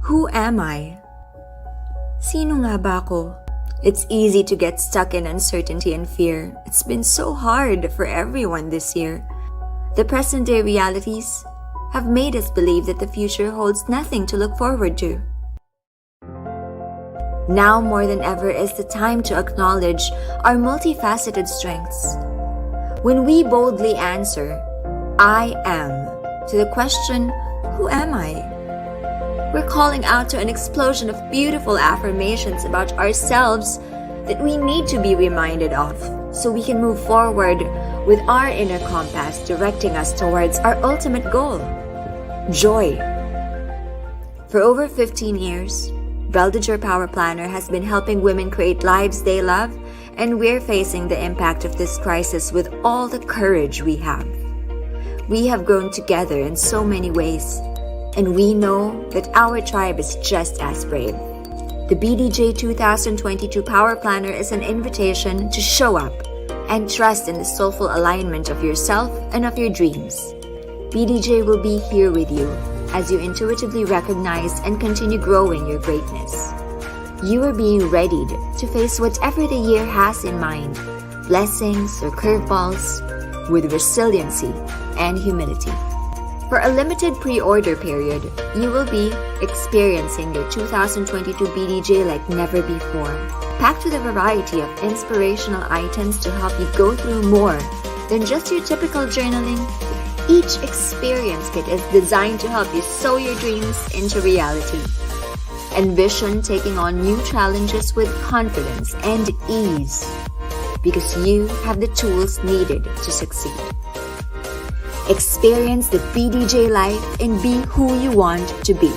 Who am I? Sino nga ba ako? It's easy to get stuck in uncertainty and fear. It's been so hard for everyone this year. The present-day realities have made us believe that the future holds nothing to look forward to. Now more than ever is the time to acknowledge our multifaceted strengths. When we boldly answer, I am, to the question, who am I? We're calling out to an explosion of beautiful affirmations about ourselves that we need to be reminded of so we can move forward with our inner compass directing us towards our ultimate goal, joy. For over 15 years, BDJ Power Planner has been helping women create lives they love, and we're facing the impact of this crisis with all the courage we have. We have grown together in so many ways, and we know that our tribe is just as brave. The BDJ 2022 Power Planner is an invitation to show up and trust in the soulful alignment of yourself and of your dreams. BDJ will be here with you as you intuitively recognize and continue growing your greatness. You are being readied to face whatever the year has in mind, blessings or curveballs, with resiliency and humility. For a limited pre-order period, you will be experiencing your 2022 BDJ like never before, packed with a variety of inspirational items to help you go through more than just your typical journaling. Each experience kit is designed to help you sow your dreams into reality. Envision taking on new challenges with confidence and ease, because you have the tools needed to succeed. Experience the BDJ life and be who you want to be.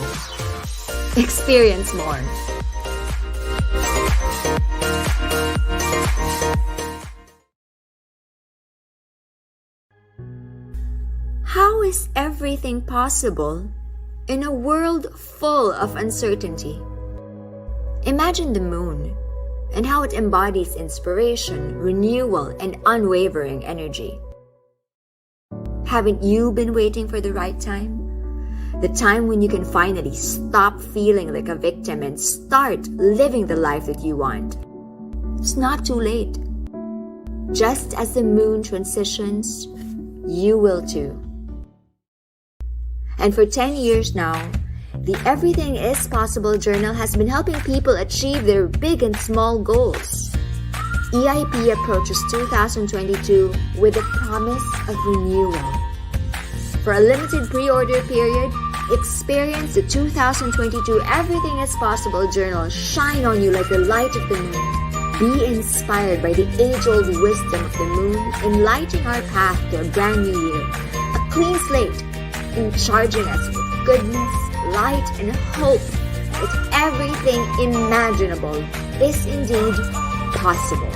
Experience more. How is everything possible in a world full of uncertainty? Imagine the moon and how it embodies inspiration, renewal, and unwavering energy. Haven't you been waiting for the right time? The time when you can finally stop feeling like a victim and start living the life that you want. It's not too late. Just as the moon transitions, you will too. And for 10 years now, the Everything is Possible Journal has been helping people achieve their big and small goals. EIP approaches 2022 with a promise of renewal. For a limited pre-order period, experience the 2022 Everything is Possible Journal shine on you like the light of the moon. Be inspired by the age-old wisdom of the moon, enlightening our path to a brand new year. A clean slate, in charging us with goodness, light, and hope that everything imaginable is indeed possible.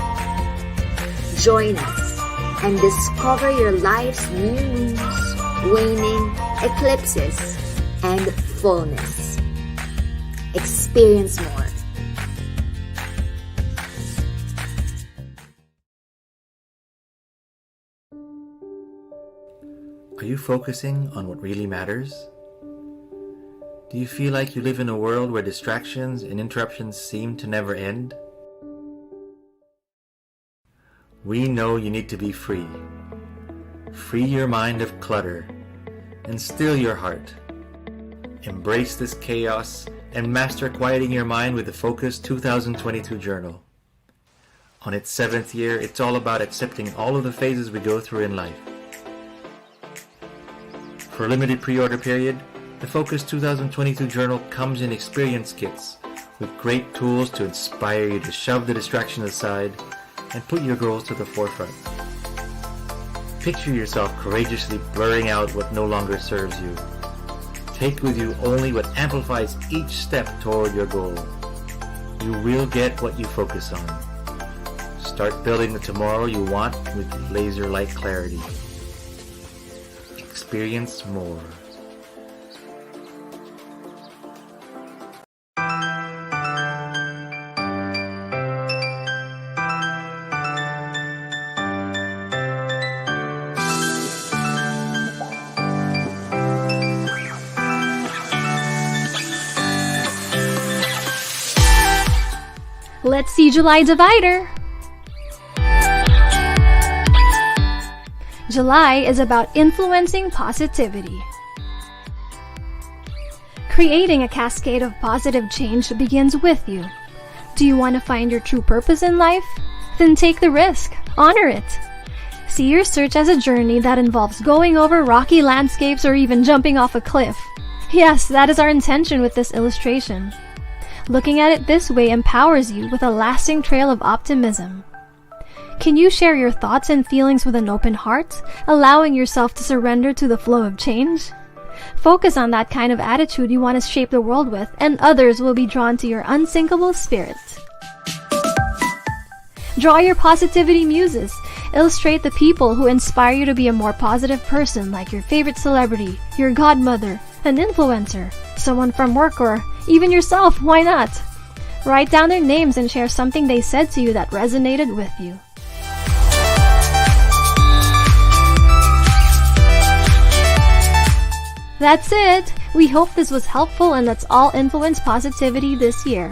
Join us and discover your life's new moons, waning, eclipses, and fullness. Experience more. Are you focusing on what really matters? Do you feel like you live in a world where distractions and interruptions seem to never end? We know you need to be free. Free your mind of clutter and still your heart. Embrace this chaos and master quieting your mind with the Focus 2022 Journal. On its 7th year, it's all about accepting all of the phases we go through in life. For a limited pre-order period, the Focus 2022 Journal comes in experience kits with great tools to inspire you to shove the distraction aside and put your goals to the forefront. Picture yourself courageously blurring out what no longer serves you. Take with you only what amplifies each step toward your goal. You will get what you focus on. Start building the tomorrow you want with laser-like clarity. Experience more. Let's see July divider. July is about influencing positivity. Creating a cascade of positive change begins with you. Do you want to find your true purpose in life? Then take the risk. Honor it. See your search as a journey that involves going over rocky landscapes or even jumping off a cliff. Yes, that is our intention with this illustration. Looking at it this way empowers you with a lasting trail of optimism. Can you share your thoughts and feelings with an open heart, allowing yourself to surrender to the flow of change? Focus on that kind of attitude you want to shape the world with, and others will be drawn to your unsinkable spirit. Draw your positivity muses. Illustrate the people who inspire you to be a more positive person, like your favorite celebrity, your godmother, an influencer, someone from work, or even yourself. Why not? Write down their names and share something they said to you that resonated with you. That's it! We hope this was helpful and let's all influence positivity this year.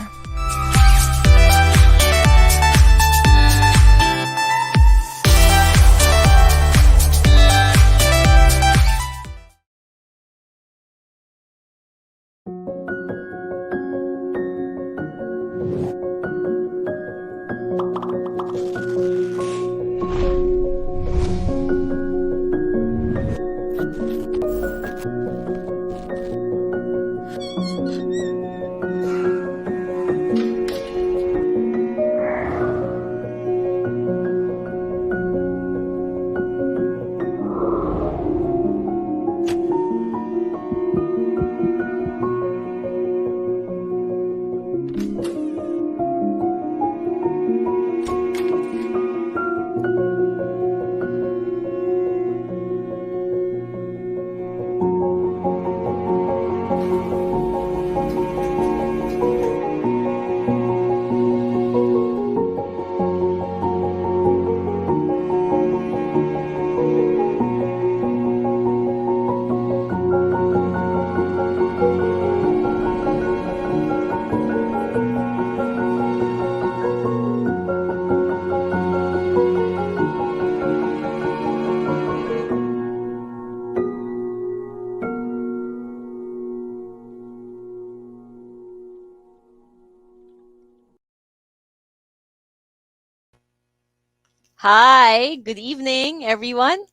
Hi, good evening, everyone.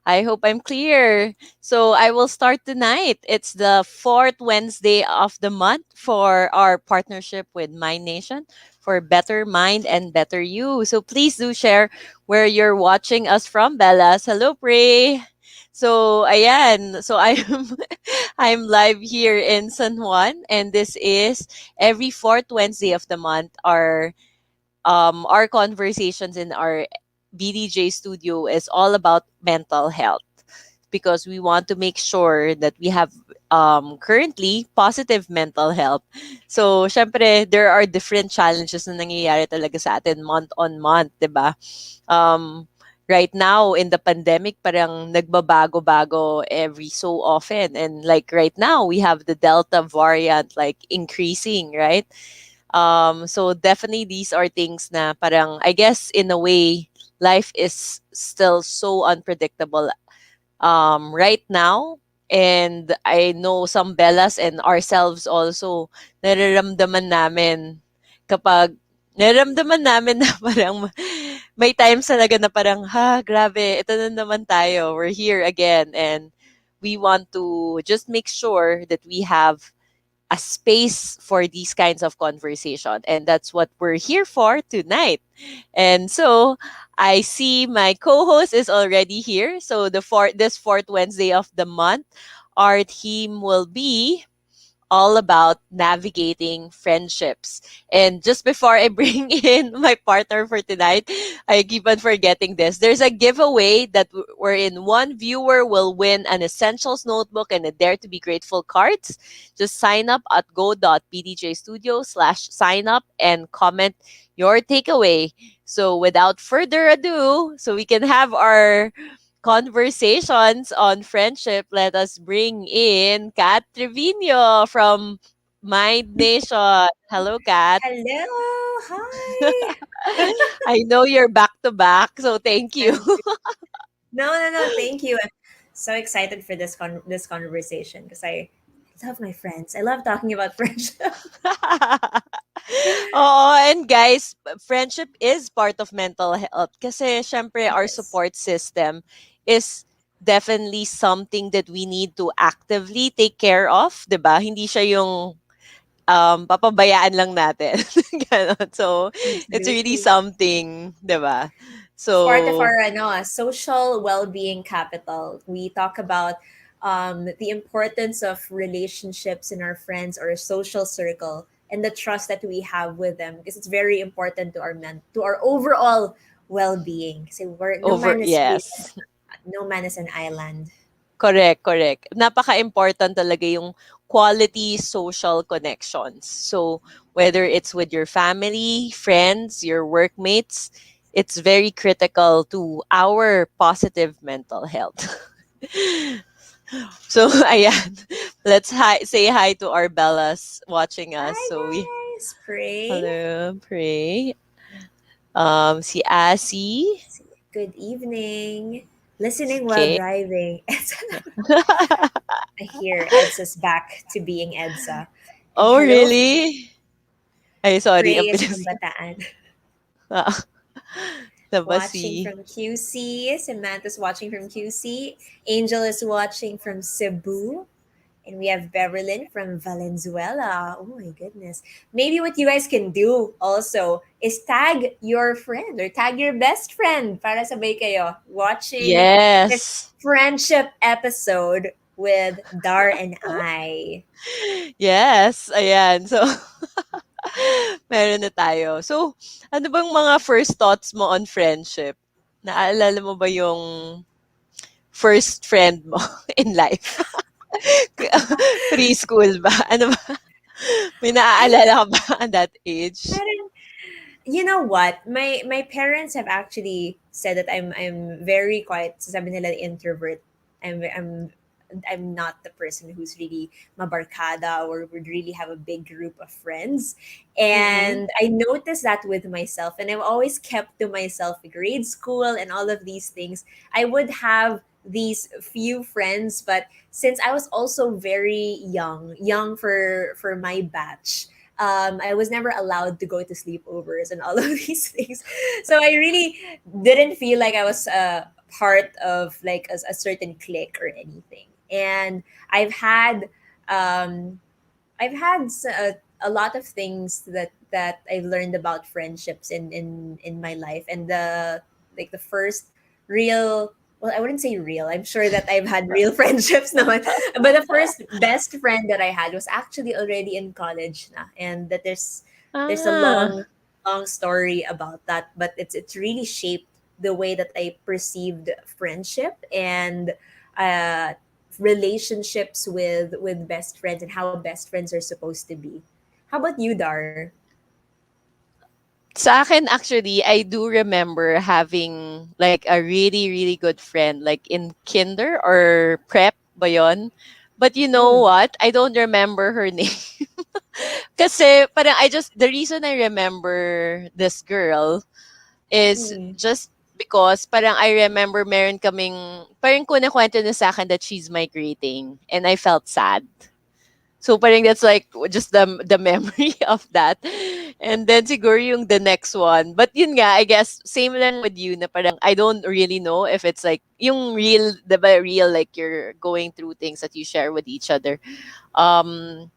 I hope I'm clear. So I will start tonight. It's the fourth Wednesday of the month for our partnership with MindNation for Better Mind and Better You. So please do share where you're watching us from, Bellas. Hello, Pray. So ayan, so I'm I'm live here in San Juan, and this is every fourth Wednesday of the month. Our conversations in our BDJ studio is all about mental health because we want to make sure that we have currently positive mental health. So, syempre, there are different challenges na nangyayari talaga sa atin month on month, 'di ba? Right now in the pandemic parang nagbabago-bago every so often, and like right now we have the Delta variant like increasing, right? So definitely these are things na parang I guess in a way life is still so unpredictable right now. And I know some Bellas and ourselves also nararamdaman namin kapag nararamdaman namin na parang may times talaga na parang grabe, ito na naman tayo. We're here again, and we want to just make sure that we have a space for these kinds of conversation, and that's what we're here for tonight. And so I see my co-host is already here. So this fourth Wednesday of the month, our theme will be all about navigating friendships. And just before I bring in my partner for tonight, I keep on forgetting this. There's a giveaway that wherein one viewer will win an essentials notebook and a dare to be grateful cards. Just sign up at go.bdj.studio/sign up and comment your takeaway. So without further ado, so we can have our conversations on friendship, let us bring in Kat Trevino from MindNation. Hello, Kat. Hello, hi. I know you're back to back, so thank you. I'm No, no, no. Thank you. I'm so excited for this conversation because I love my friends. I love talking about friendship. Oh, and guys, friendship is part of mental health kasi syempre It our is. support system is definitely something that we need to actively take care of, 'di ba? Hindi siya yung papabayaan lang natin. Ganon. So, it's really Absolutely. something, 'di ba? It's part of So, our social well-being capital. We talk about the importance of relationships in our friends or social circle and the trust that we have with them because it's very important to our overall well-being. So we're yes. no man is an island. Correct, correct. Napaka-important talaga yung quality social connections. So, whether it's with your family, friends, your workmates, it's very critical to our positive mental health. So, ayan. Say hi to our Bellas watching us. Hi So, guys, pray. hello, pray. Si Asi. Good evening. Listening while Okay. driving. I hear Edsa's back to being Edsa. And Oh, hello, really? Ay, sorry. Prey Ang is from bilis. Bataan. Watching Nabasi. from QC. Samantha's watching from QC. Angel is watching from Cebu. And we have Beverlyn from Valenzuela. Oh my goodness. Maybe what you guys can do also is tag your friend or tag your best friend para sabay kayo watching this Yes. friendship episode with Dar and I. Yes, ayan. So, meron na tayo. So, ano bang mga first thoughts mo on friendship? Naalala mo ba yung first friend mo in life? Preschool ba? Ano ba? May I naaalala ka ba at that age? parang you know what? My parents have actually said that I'm very quiet. Sabi nila introvert. I'm not the person who's really mabarkada or would really have a big group of friends. Mm-mm. And I noticed that with myself and I've always kept to myself grade school and all of these things. I would have these few friends, but since I was also very young for my batch, I was never allowed to go to sleepovers and all of these things. So I really didn't feel like I was part of like a certain clique or anything. And I've had um, I've had a lot of things that I've learned about friendships in my life, and the first real, well, I wouldn't say real. I'm sure that I've had real friendships now, but the first best friend that I had was actually already in college na, and that there's a Ah. long story about that, but it's really shaped the way that I perceived friendship and uh relationships with best friends and how best friends are supposed to be. How about you, Dar? Sa akin actually, I do remember having like a really, really good friend like in kinder or prep ba yun? But you know Mm, what? I don't remember her name. Kasi parang the reason I remember this girl is mm. just because parang I remember meron kaming, parang kunikwento niya sa akin that she's migrating and I felt sad. So parang that's like just the memory of that. And then siguro yung the next one. But yun nga, I guess same lang with you na parang I don't really know if it's like yung real, the real like you're going through things that you share with each other. Um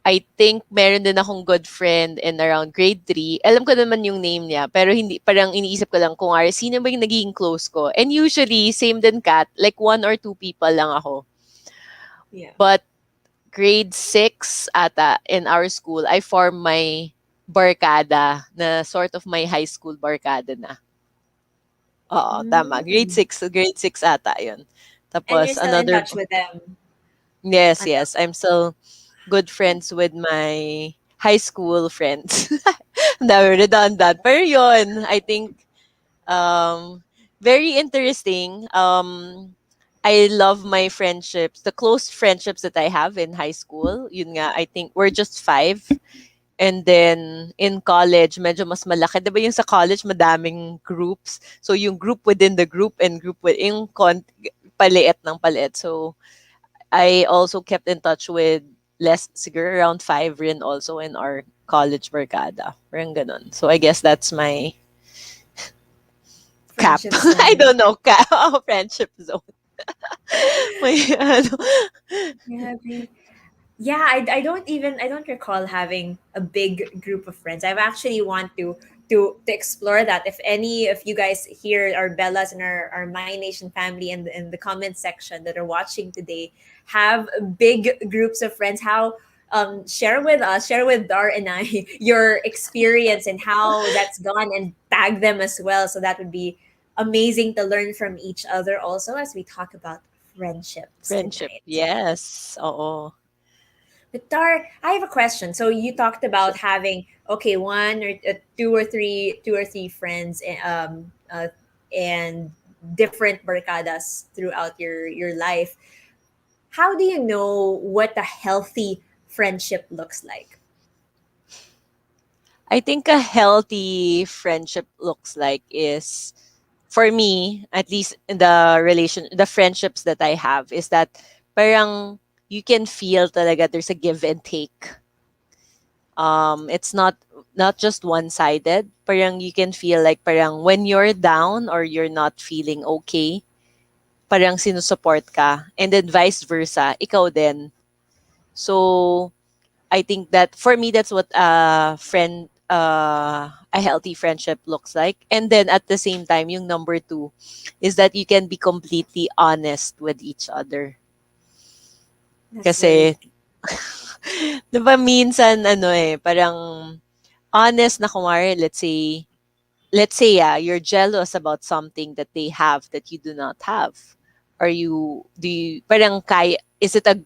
I think meron din akong good friend in around grade 3. Alam ko naman yung name niya, pero hindi, parang iniisip ko lang kung sino ba yung naging close ko. And usually, same din Kat, like one or two people lang ako. Yeah. But grade 6 ata in our school, I formed my barkada na sort of my high school barkada na. Oo, tama. Grade Mm. 6, so grade 6 ata yun. And you're Tapos still in another, touch with them yes, until yes, I'm still good friends with my high school friends. Ang dami redundant. Pero yun, I think, um, very interesting. I love my friendships, the close friendships that I have in high school. Yun nga, I think we're just five. And then in college, medyo mas malaki. Diba yung sa college, madaming groups. So yung group within the group and group within paliit ng paliit. So I also kept in touch with less, siguro around five rin also in our college barkada. Parang ganun. So I guess that's my cap. Friendship I zone. don't know, cap. Friendship zone. May ano. Yeah, yeah, I don't recall having a big group of friends. I've actually want to explore that. If any of you guys here, our Bellas and our My Nation family in the comment section that are watching today, have big groups of friends, how share with us, share with Dar and I your experience and how that's gone, and tag them as well. So that would be amazing to learn from each other also as we talk about friendships Friendship. tonight. Yes. Oo. But Dar, I have a question. So you talked about having okay, one or two or three friends, and different barcadas throughout your life. How do you know what a healthy friendship looks like? I think a healthy friendship looks like is, for me, at least in the friendships that I have, is that parang you can feel talaga there's a give and take. It's not just one sided. Parang you can feel like parang when you're down or you're not feeling okay, parang sinusupport ka, and then vice versa, ikaw din. So I think that for me, that's what a healthy friendship looks like. And then at the same time, yung number two is that you can be completely honest with each other. That's very Kasi, 'di ba minsan ano eh, parang honest na kumare, let's say you're jealous about something that they have that you do not have. Are you do you parang kaya is it a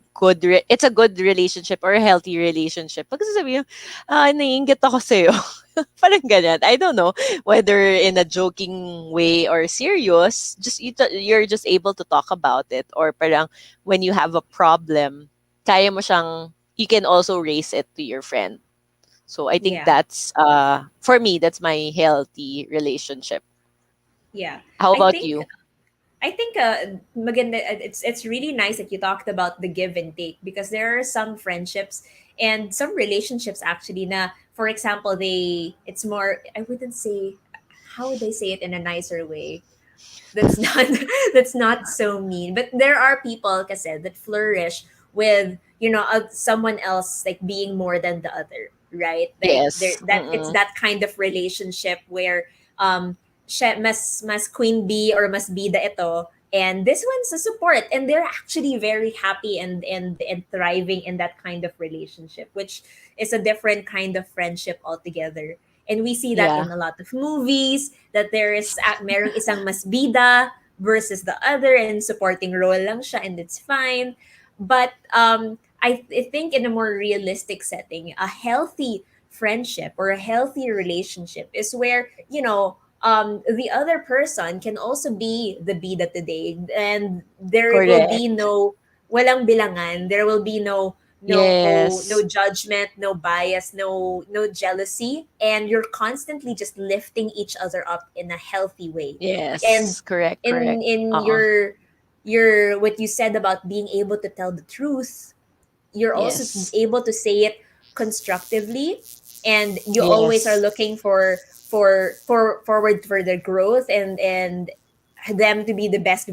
it's a good relationship or a healthy relationship? Pag sasabihin, naiinggit ako sa'yo. Parang ganyan. I don't know whether in a joking way or serious, just you're just able to talk about it, or parang when you have a problem, kaya mo siyang you can also raise it to your friend. So I think yeah. that's for me that's my healthy relationship. Yeah. How I about think you? I think maganda, it's really nice that you talked about the give and take, because there are some friendships and some relationships actually na, for example, it's more, I wouldn't say, how would I say it in a nicer way, that's not that's not so mean, but there are people kasi that flourish with, someone else like being more than the other, right? Like there, Yes. that it's Mm-mm. that kind of relationship where siya mas queen bee or mas bida ito, and this one's a support, and they're actually very happy and thriving in that kind of relationship, which is a different kind of friendship altogether. And we see that Yeah. in a lot of movies, that there is merong isang mas bida versus the other, and supporting role lang siya, and it's fine. But I think in a more realistic setting, a healthy friendship or a healthy relationship is where, the other person can also be the bida today, and there will be Correct. walang bilangan, there will be no Yes. judgment, no bias, no jealousy, and you're constantly just lifting each other up in a healthy way. And Yes. Correct. in Correct. in Uh-uh. your what you said about being able to tell the truth, you're also Yes. able to say it constructively, and you always are Yes. looking for forward for their growth, and them to be the best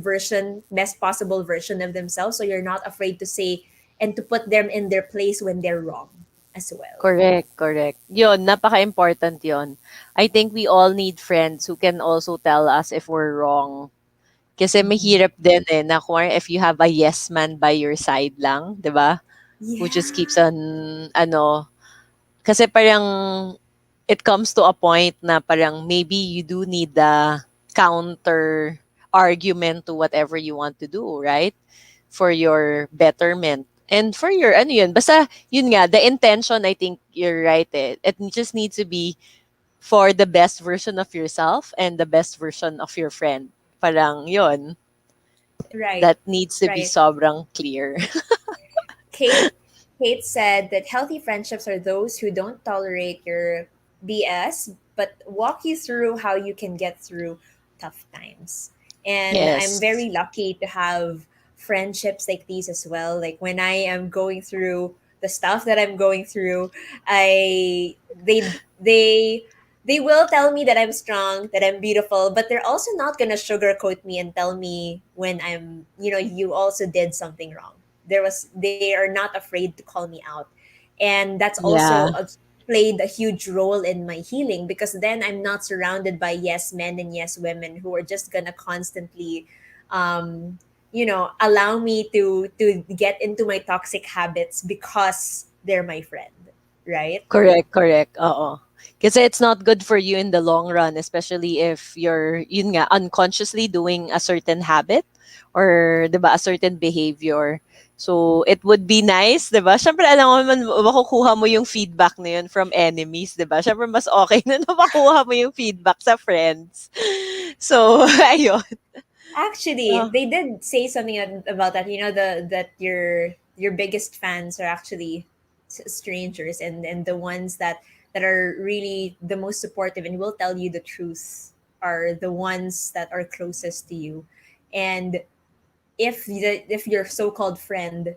possible version of themselves, so you're not afraid to say and to put them in their place when they're wrong as well. Correct. Correct. Yun, napaka-important yun. I think we all need friends who can also tell us if we're wrong. Kasi Mhm. mahirap din eh, na kung if you have a yes man by your side lang, di ba? Who just keeps Yeah. on, ano, kasi parang it comes to a point na parang maybe you do need the counter argument to whatever you want to do, right? For your betterment. And for your, ano yun, basta, yun nga, the intention, I think you're right eh. It just needs to be for the best version of yourself and the best version of your friend. Parang yun. Right. That needs to be Right. sobrang clear. Kate Kate said that healthy friendships are those who don't tolerate your BS but walk you through how you can get through tough times. And I'm Yes. very lucky to have friendships like these as well. Like when I am going through the stuff that I'm going through, I they they will tell me that I'm strong, that I'm beautiful, but they're also not gonna sugarcoat me and tell me when I'm, you also did something wrong. They are not afraid to call me out, and that's also Yeah. played a huge role in my healing, because then I'm not surrounded by yes men and yes women who are just gonna constantly allow me to get into my toxic habits because they're my friend, right? Correct, correct. Oo. Kasi it's not good for you in the long run, especially if you're, yun nga, unconsciously doing a certain habit or, di ba, a certain behavior. So, it would be nice, di ba? Siyempre, alam mo naman, makukuha mo yung feedback na yun from enemies, di ba? Siyempre, mas okay na makukuha mo yung feedback sa friends. So, ayun. Actually, Oh, they did say something about that. You know, that your biggest fans are actually strangers, and the ones that are really the most supportive and will tell you the truth are the ones that are closest to you. And if your so-called friend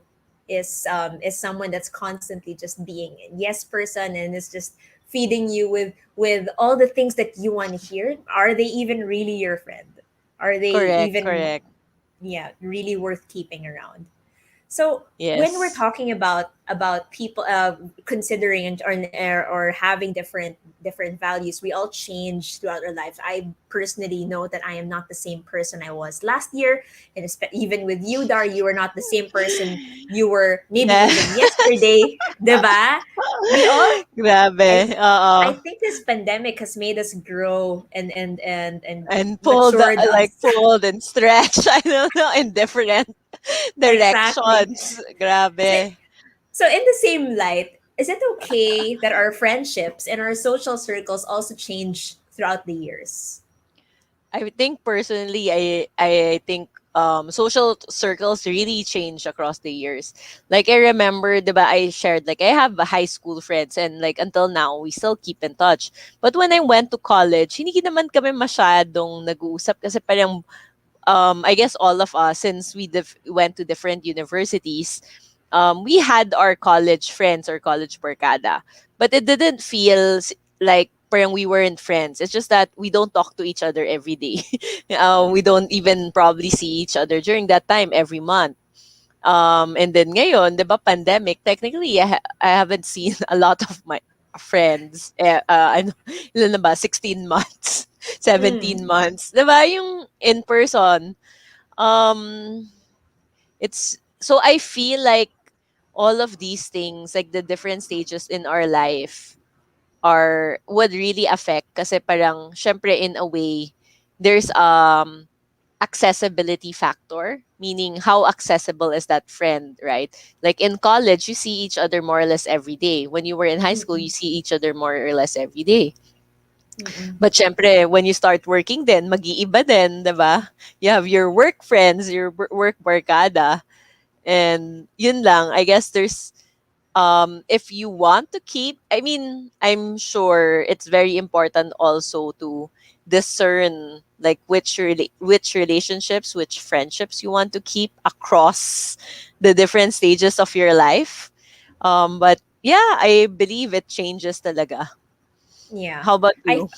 is someone that's constantly just being a yes person and is just feeding you with all the things that you want to hear, are they even really your friend? Are they correct, even, correct. yeah, really worth keeping around? So when we're Yes. talking about people considering or having different values, we all change throughout our lives. I personally know that I am not the same person I was last year, and even with you, Dar, you are not the same person you were maybe Yeah. even yesterday, diba? We all, I Grabe. Oo. I think this pandemic has made us grow and And pulled, matured like, us. pulled and stretched, I don't know, in different Exactly. directions. So Grabe. So, in the same light, is it okay that our friendships and our social circles also change throughout the years? I think personally, I think social circles really change across the years. Like I remember, diba, I shared like I have a high school friends and like until now we still keep in touch. But when I went to college, hindi naman kami masyadong nag-uusap kasi parang I guess all of us, since we went to different universities, we had our college friends or college barkada, but it didn't feel like parang we weren't friends. It's just that we don't talk to each other every day. We don't even probably see each other during that time every month. And then ngayon, 'di ba, pandemic, technically, I haven't seen a lot of my friends. Ano, ilan na ba? 16 months, Mm, 17 months. 'Di ba, yung in person, um, it's, so I feel like all of these things, like the different stages in our life, would really affect kasi parang, syempre, in a way, there's accessibility factor, meaning how accessible is that friend, right? Like in college, you see each other more or less every day. When you were in high school, mm-mm, you see each other more or less every day. mm-mm. But syempre, when you start working din, mag-iiba din, 'di ba? You have your work friends, your work barkada, and yun lang. I guess there's, if you want to keep, I mean, I'm sure it's very important also to discern like which relationships, which friendships you want to keep across the different stages of your life. But yeah, I believe it changes talaga. Yeah. How about I you?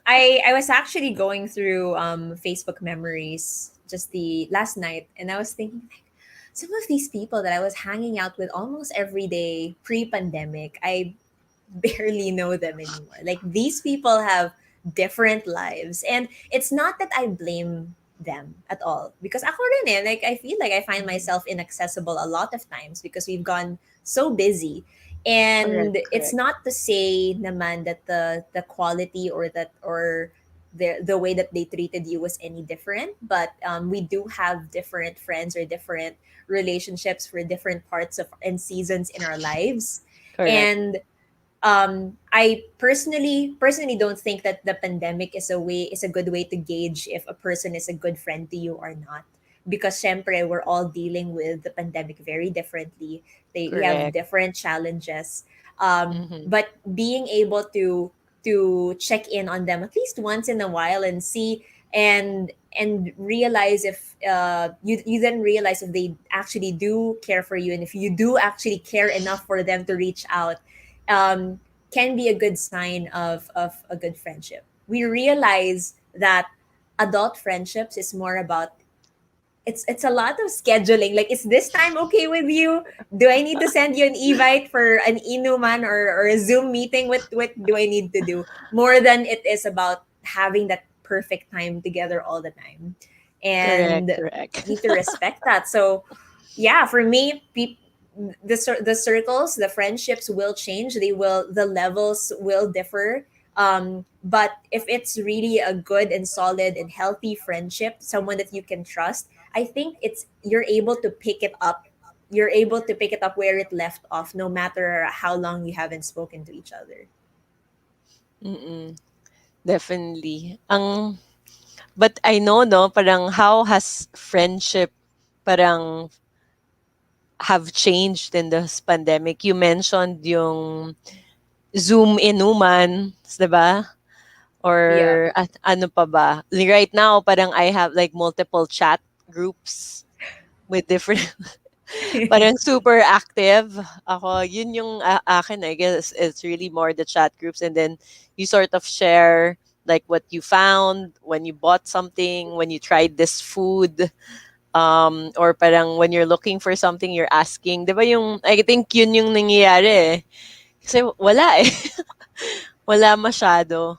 I was actually going through Facebook memories just the last night, and I was thinking like some of these people that I was hanging out with almost every day pre-pandemic, I barely know them anymore. Like these people have different lives, and it's not that I blame them at all, because ako rin eh, like I feel like I find Mhm. myself inaccessible a lot of times because we've gone so busy. Correct, And it's correct. not to say naman that the quality or the way that they treated you was any different, but we do have different friends or different relationships for different parts of and seasons in our lives. Correct. And I personally don't think that the pandemic is a good way to gauge if a person is a good friend to you or not, because syempre we're all dealing with the pandemic very differently. We have Correct. different challenges. Mm-hmm. But being able to check in on them at least once in a while and see and realize if you then realize if they actually do care for you, and if you do actually care enough for them to reach out, um, can be a good sign of a good friendship. We realize that adult friendships is more about, it's a lot of scheduling. Like, is this time okay with you? Do I need to send you an invite for an inuman or a Zoom meeting? What do I need to do? More than it is about having that perfect time together all the time. Correct. And Correct. need to respect that. So yeah, for me, the circles, the friendships will change. The levels will differ. But if it's really a good and solid and healthy friendship, someone that you can trust, I think it's you're able to pick it up. You're able to pick it up where it left off, no matter how long you haven't spoken to each other. Mm-mm. Definitely. But I know, no, parang how has friendship parang have changed in this pandemic? You mentioned yung Zoom inuman, 'di ba? Yeah. Or ano pa ba? Right now, parang I have like multiple chat groups with different parang super active ako. Yun yung akin, I guess. It's really more the chat groups, and then you sort of share like what you found when you bought something, when you tried this food, or parang when you're looking for something, you're asking. 'Di ba yung, I think yun yung nangyayari eh. Kasi wala eh. Wala masyado.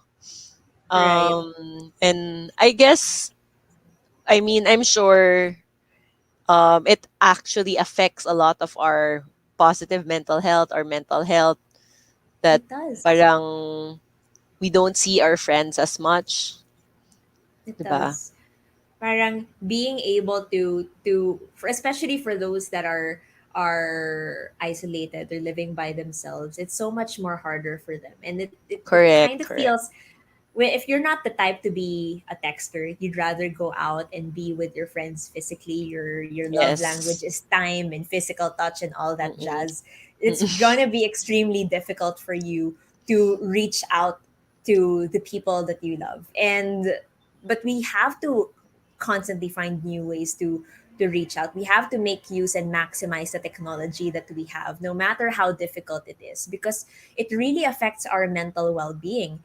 Right. And I guess, I mean, I'm sure it actually affects a lot of our positive mental health or mental health, that It does. parang we don't see our friends as much, It 'di ba? does. Parang being able to for, especially for those that are isolated or living by themselves, it's so much more harder for them, and it kind Correct, of correct. feels, well, if you're not the type to be a texter, you'd rather go out and be with your friends physically. Your love language Yes. is time and physical touch and all that Mm-mm. jazz. It's gonna be extremely difficult for you to reach out to the people that you love. And but we have to constantly find new ways to reach out. We have to make use and maximize the technology that we have, no matter how difficult it is, because it really affects our mental well-being.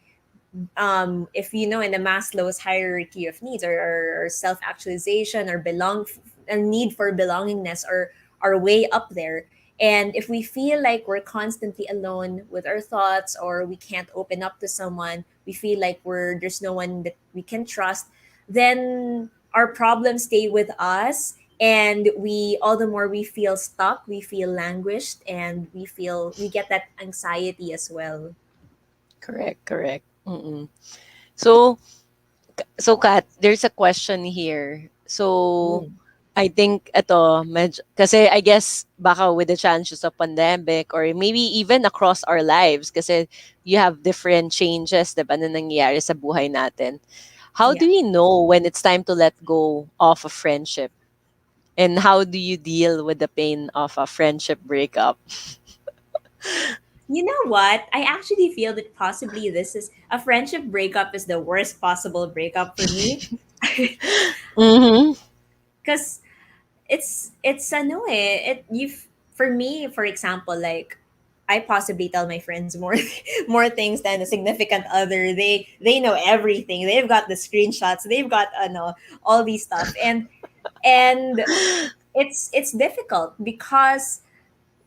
If you know, in the Maslow's hierarchy of needs, or self-actualization, or belong a need for belongingness, are way up there. And if we feel like we're constantly alone with our thoughts, or we can't open up to someone, we feel like there's no one that we can trust, then our problems stay with us, and we all the more we feel stuck, we feel languished, and we get that anxiety as well. Correct, correct. Mm-mm. So, Kat, there's a question here. So, Mm, I think ito, kasi I guess baka with the chances of pandemic, or maybe even across our lives, kasi you have different changes, diba, na nangyayari sa buhay natin. How do yeah. we know when it's time to let go of a friendship? And how do you deal with the pain of a friendship breakup? You know what? I actually feel that possibly this is a friendship breakup is the worst possible breakup for me. Mm-hmm. Cuz it's ano eh, it you for me, for example, like I possibly tell my friends more more things than a significant other. They know everything. They've got the screenshots. They've got all these stuff. And it's difficult because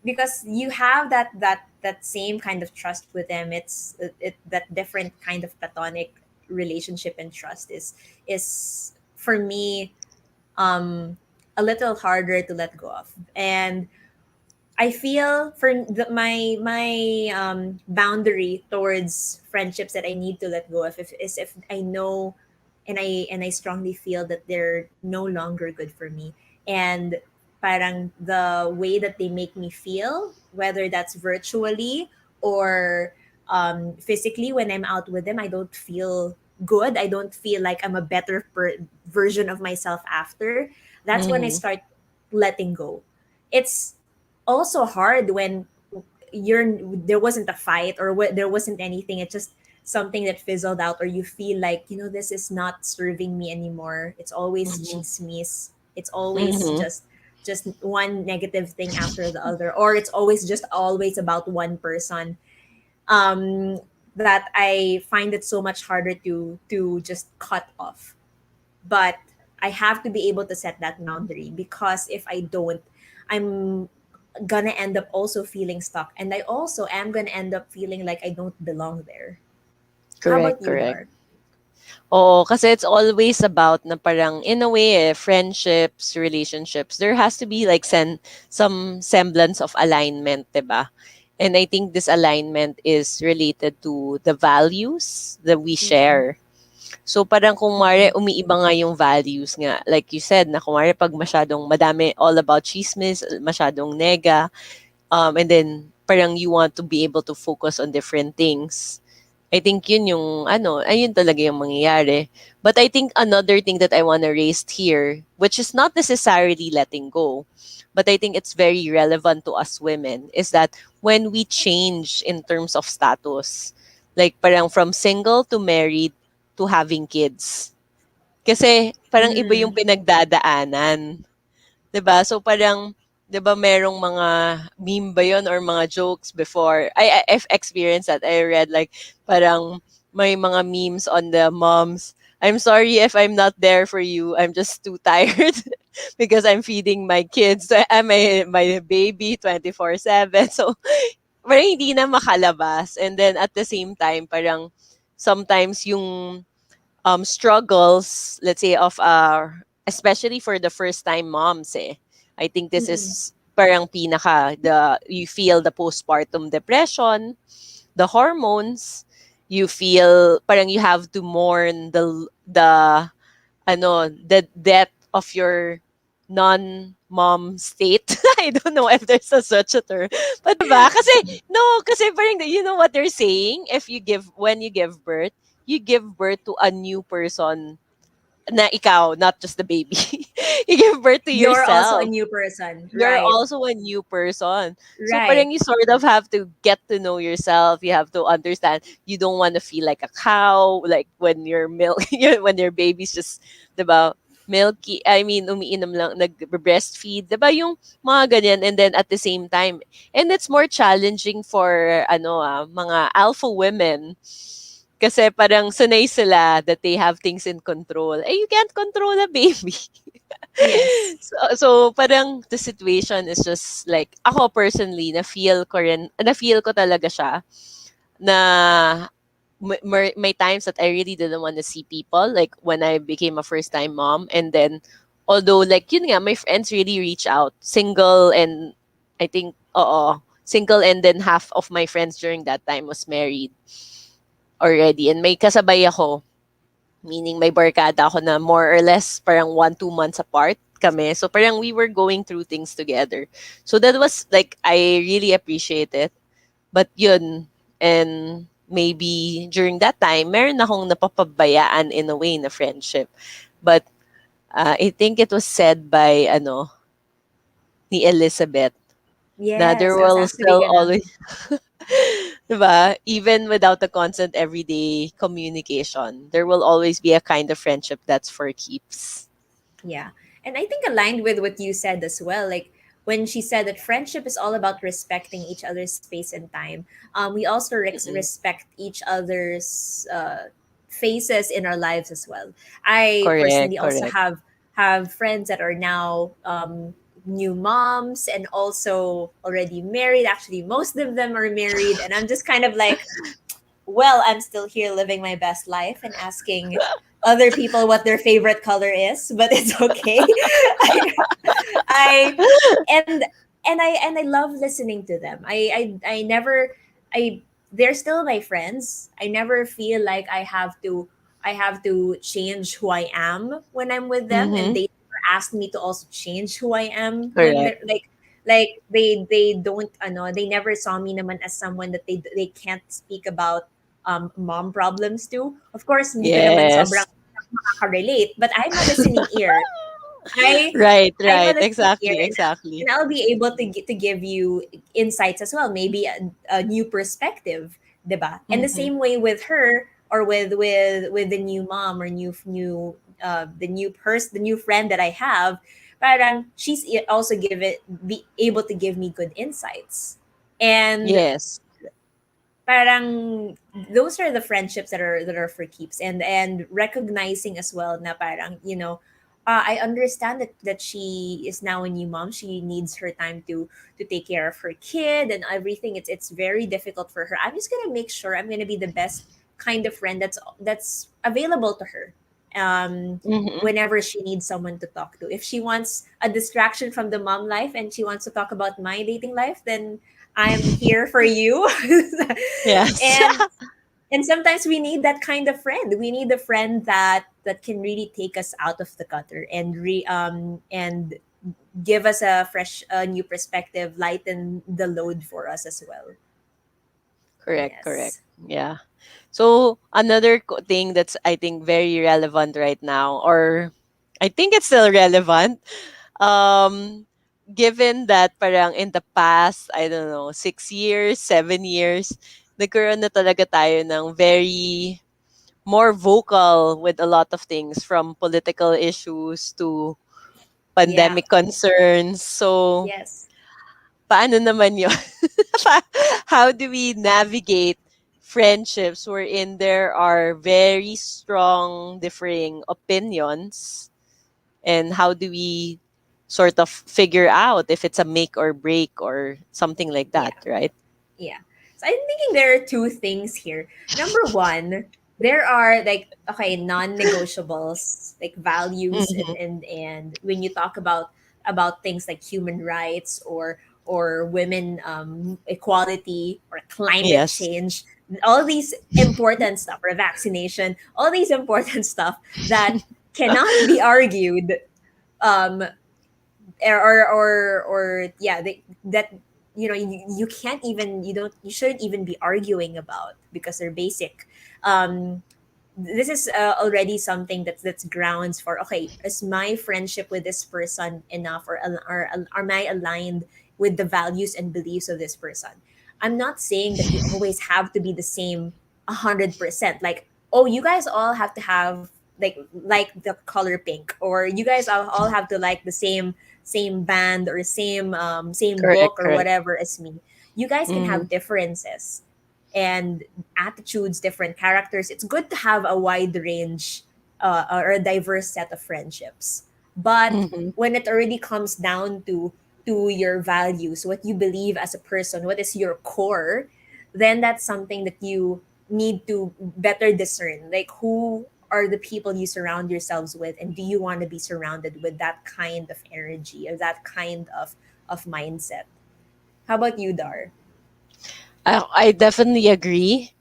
you have that same kind of trust with them. That different kind of platonic relationship and trust is for me a little harder to let go of. And I feel my boundary towards friendships that I need to let go of, is if I know, and I strongly feel that they're no longer good for me. And parang the way that they make me feel, whether that's virtually or physically, when I'm out with them, I don't feel good. I don't feel like I'm a better version of myself after. That's when I Mhm. start letting go. It's also hard when you're there wasn't a fight or there wasn't anything. It's just something that fizzled out, or you feel like, this is not serving me anymore. It's always Mhm. chismis. It's always Mhm. just one negative thing after the other, or it's always about one person. um that I find it so much harder to just cut off. But I have to be able to set that boundary, because if I don't, I'm gonna end up also feeling stuck, and I also am gonna end up feeling like I don't belong there. How Correct, about you, correct. Dar? Oo, kasi it's always about na parang in a way friendships, relationships, there has to be like some semblance of alignment, 'di ba? And I think this alignment is related to the values that we Mm-mm. share. So parang kung mare Mm-mm. umiiba nga yung values nga, like you said, na kung mare pag masyadong madami all about chismis, masyadong nega, and then parang you want to be able to focus on different things. I think yun yung ano, ayun talaga yung mangyayari. But I think another thing that I want to raise here, which is not necessarily letting go, but I think it's very relevant to us women, is that when we change in terms of status, like parang from single to married to having kids. Kasi parang iba yung Mm. pinagdadaanan. 'Di ba? So parang 'di ba merong mga meme ba 'yon or mga jokes before. I've experienced that. I read like parang may mga memes on the moms. I'm sorry if I'm not there for you. I'm just too tired because I'm feeding my kids, my baby 24/7. So parang hindi na makalabas. And then at the same time, parang sometimes yung struggles, let's say, of especially for the first time moms, eh. I think this Mm-mm. is parang pinaka, you feel the postpartum depression, the hormones, you feel parang you have to mourn the death of your non-mom state. I don't know if there's such a term. But diba? Kasi, no, kasi parang, you know what they're saying? When you give birth, you give birth to a new person na ikaw, not just the baby. You give birth to You're also a yourself. new person, You're right? also a new person. So Right. parang you sort of have to get to know yourself. You have to understand you don't want to feel like a cow, like when your milk when your baby's just, 'di ba, milky, I mean, umiinom lang, nag-breastfeed, 'di ba, yung mga ganyan. And then at the same time, and it's more challenging for mga alpha women kasi parang sanay sila that they have things in control. Eh, you can't control a baby. Yes. So parang the situation is just like, ako personally, na-feel ko talaga siya na may times that I really didn't want to see people, like when I became a first time mom. And then, although like, yun nga, my friends really reach out, single, and I think, single, and then half of my friends during that time was married already. And may kasabay ako, meaning may barkada ako na more or less parang 1-2 months apart kami. So parang we were going through things together. So that was like, I really appreciate it. But yun, and maybe during that time, meron akong napapabayaan in a way na friendship. But I think it was said by, ni Elizabeth, na there Yes, I was will actually still gonna. always, diba? Even without the constant everyday communication, there will always be a kind of friendship that's for keeps. Yeah. And I think aligned with what you said as well, like when she said that friendship is all about respecting each other's space and time. We also Mm-mm. respect each other's phases in our lives as well. I Correct, personally also correct. have friends that are now new moms and also already married. Actually, most of them are married, and I'm just kind of like, well, I'm still here living my best life and asking other people what their favorite color is, but it's okay. I and I love listening to them. I never I they're still my friends. I never feel like I have to change who I am when I'm with them, and Mm-hmm. they never asked me to also change who I am when Correct. they're like they don't they never saw me naman as someone that they can't speak about mom problems too. Of course, hindi ko naman Yes. sobrang makaka-relate, but I'm a listening ear. I Right, I'm right. gonna sit here Exactly, and exactly. I'll be able to give you insights as well, maybe a new perspective, diba? And the Mm-hmm. same way with her or with the new mom or the new person, the new friend that I have, parang she's also give it be able to give me good insights. And Yes, parang those are the friendships that are for keeps, and recognizing as well na parang I understand that she is now a new mom. She needs her time to take care of her kid and everything. It's very difficult for her. I'm just gonna make sure I'm gonna be the best kind of friend that's available to her, mm-hmm. whenever she needs someone to talk to. If she wants a distraction from the mom life and she wants to talk about my dating life, then I'm here for you. Yes. and and sometimes we need that kind of friend. We need a friend that can really take us out of the gutter and give us a fresh new perspective, lighten the load for us as well. Correct, correct. Yes. Yeah. So another thing that's I think very relevant right now, or I think it's still relevant, um, given that parang in the past, I don't know, 6 years, 7 years, nagkaroon na talaga tayo ng very more vocal with a lot of things from political issues to Yeah. pandemic concerns. So, Yes. paano naman yun? How do we navigate friendships wherein there are very strong differing opinions? And how do we sort of figure out if it's a make or break or something like that, Yeah. right? Yeah. So I'm thinking there are two things here. Number one, there are like okay, non-negotiables, like values Mm-hmm. and when you talk about things like human rights or women equality or climate Yes. change, all these important stuff or vaccination, all these important stuff that cannot be argued um or yeah that you can't even you shouldn't even be arguing about because they're basic. This is already something that's grounds for okay, is my friendship with this person enough or am I aligned with the values and beliefs of this person. I'm not saying that you always have to be the same 100%, like oh you guys all have to have like the color pink, or you guys all have to like the same band or same book Correct, or correct. whatever as me. You guys can Mm-hmm. have differences and attitudes, different characters. It's good to have a wide range or a diverse set of friendships. But Mm-hmm. when it already comes down to your values, what you believe as a person, what is your core, then that's something that you need to better discern. Like who are the people you surround yourselves with, and do you want to be surrounded with that kind of energy or that kind of mindset? How about you, Dar? I definitely agree.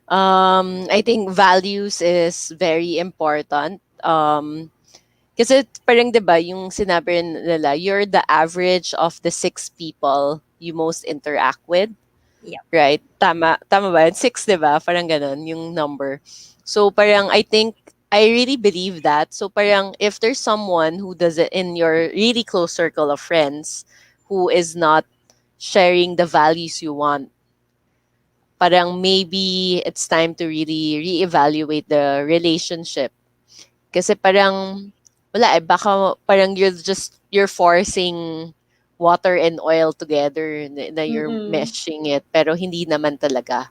I think values is very important. Kasi parang 'di ba yung sinabi rin nila, you're the average of the 6 people you most interact with, Yeah. right? Tama ba yun? 6, 'di ba? Parang gano'n yung number. So parang I think I really believe that. So parang if there's someone who does it in your really close circle of friends who is not sharing the values you want, parang maybe it's time to really reevaluate the relationship. Kasi parang, wala eh, baka parang you're forcing water and oil together na you're Mm-mm. meshing it, pero hindi naman talaga.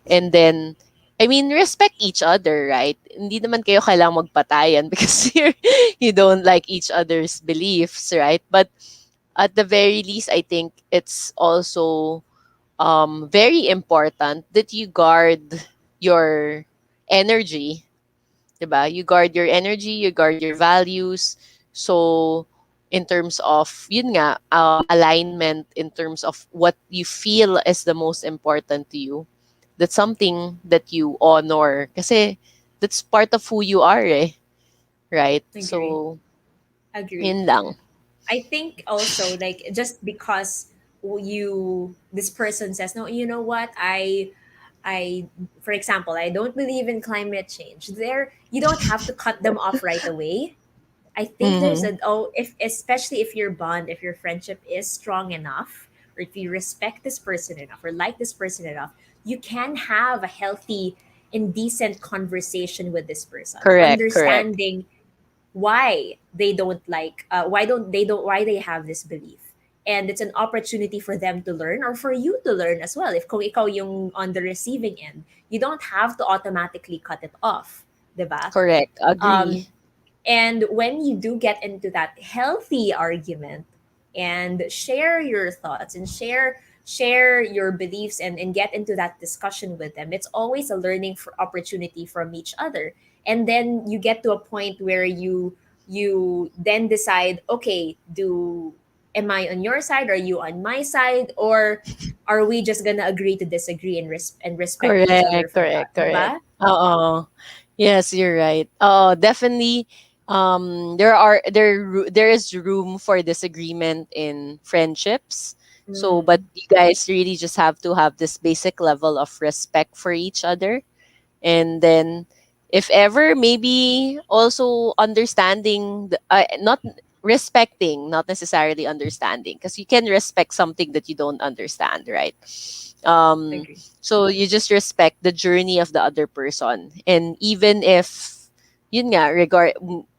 And then, I mean, respect each other, right? Hindi naman kayo kailangang magpatayan because you don't like each other's beliefs, right? But at the very least, I think it's also very important that you guard your energy, 'di ba? You guard your energy, you guard your values. So in terms of yun nga, alignment in terms of what you feel is the most important to you. That's something that you honor kasi that's part of who you are eh, right? Agree. So Agree. yun lang. I think also like just because you this person says no, you know what, I for example I don't believe in climate change. There you don't have to cut them off right away. I think there's Mm-hmm. a if especially if your bond, if your friendship is strong enough, or if you respect this person enough or like this person enough, you can have a healthy and decent conversation with this person, Correct, correct, understanding why they don't like why they have this belief, and it's an opportunity for them to learn or for you to learn as well. If kung ikaw yung on the receiving end, you don't have to automatically cut it off, diba? correct. um Agree. and when you do get into that healthy argument and share your thoughts and share your beliefs and get into that discussion with them, it's always a learning for opportunity from each other. And then you get to a point where you then decide, okay, do am I on your side, are you on my side, or are we just gonna agree to disagree and respect each other Correct, for that, correct, correct. diba? Oo. Yes, you're right. Oh, definitely. There is room for disagreement in friendships. So, but Mm, you guys really just have to have this basic level of respect for each other. And then if ever, maybe also understanding not respecting, not necessarily understanding, because you can respect something that you don't understand, right? um agree. so you just respect the journey of the other person, and even if yun nga,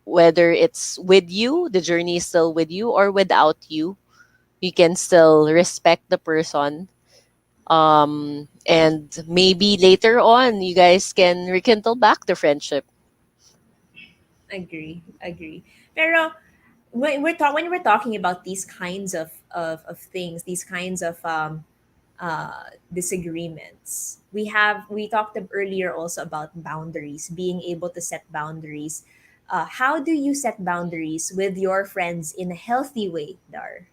whether it's with you, the journey is still with you, or without you, you can still respect the person. And maybe later on you guys can rekindle back the friendship. Agree, agree. Pero when we're talking about these kinds of things, these kinds of disagreements, we talked earlier also about boundaries, being able to set boundaries. How do you set boundaries with your friends in a healthy way, Dar?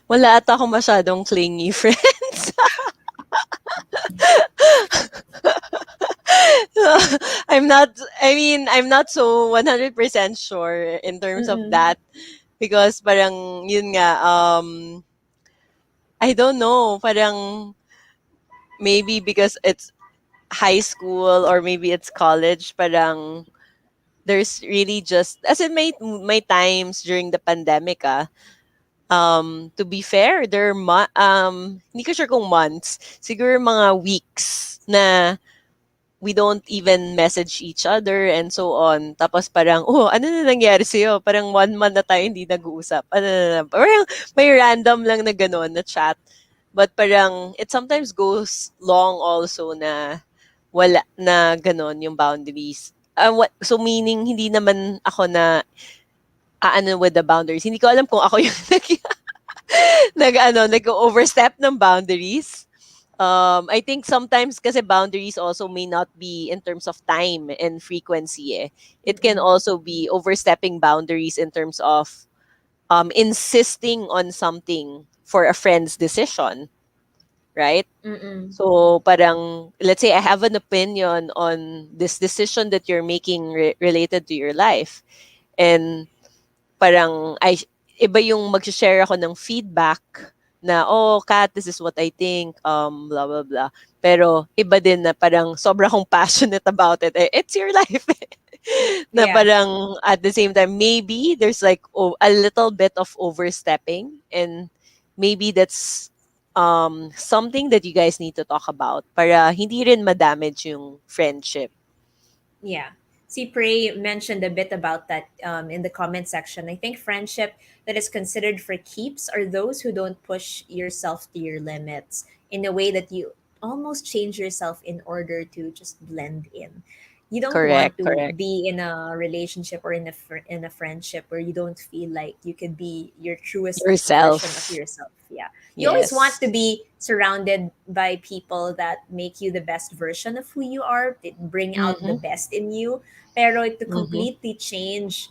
Wala ata akong masyadong clingy friends. I'm not, I mean, I'm not so 100% sure in terms of Mm-mm. that, because parang yun nga, I don't know, parang maybe because it's high school or maybe it's college, parang there's really just, as in my times during the pandemic, to be fair, there are hindi ko sure kung months, siguro mga weeks na we don't even message each other and so on. Tapos parang, oh, ano na nangyari sa'yo? Parang 1 month na tayo hindi nag-uusap. Ano na, parang may random lang na gano'n na chat. But parang, it sometimes goes long also na wala na gano'n yung boundaries. So meaning, hindi naman ako na aano with the boundaries. Hindi ko alam kung ako yung nag-overstep ng boundaries. I think sometimes kasi boundaries also may not be in terms of time and frequency. Eh. It can Mm-mm. also be overstepping boundaries in terms of insisting on something for a friend's decision, right? Mm-mm. So parang, let's say I have an opinion on this decision that you're making related to your life. And parang iba yung mag-share ako ng feedback na, oh, Kat, this is what I think, blah, blah, blah. Pero iba din na parang sobra akong passionate about it. Eh, it's your life. Na Yeah. parang at the same time, maybe there's like a little bit of overstepping, and maybe that's something that you guys need to talk about para hindi rin madamage yung friendship. Yeah. See, Prey mentioned a bit about that in the comment section. I think friendship that is considered for keeps are those who don't push yourself to your limits in a way that you almost change yourself in order to just blend in. You don't want Correct, to correct. be in a relationship or in a friendship where you don't feel like you could be your truest version of Yourself. yourself. Yeah. You always want Yes. to be surrounded by people that make you the best version of who you are, that bring out the Mm-hmm. best in you, pero to Mm-hmm. completely change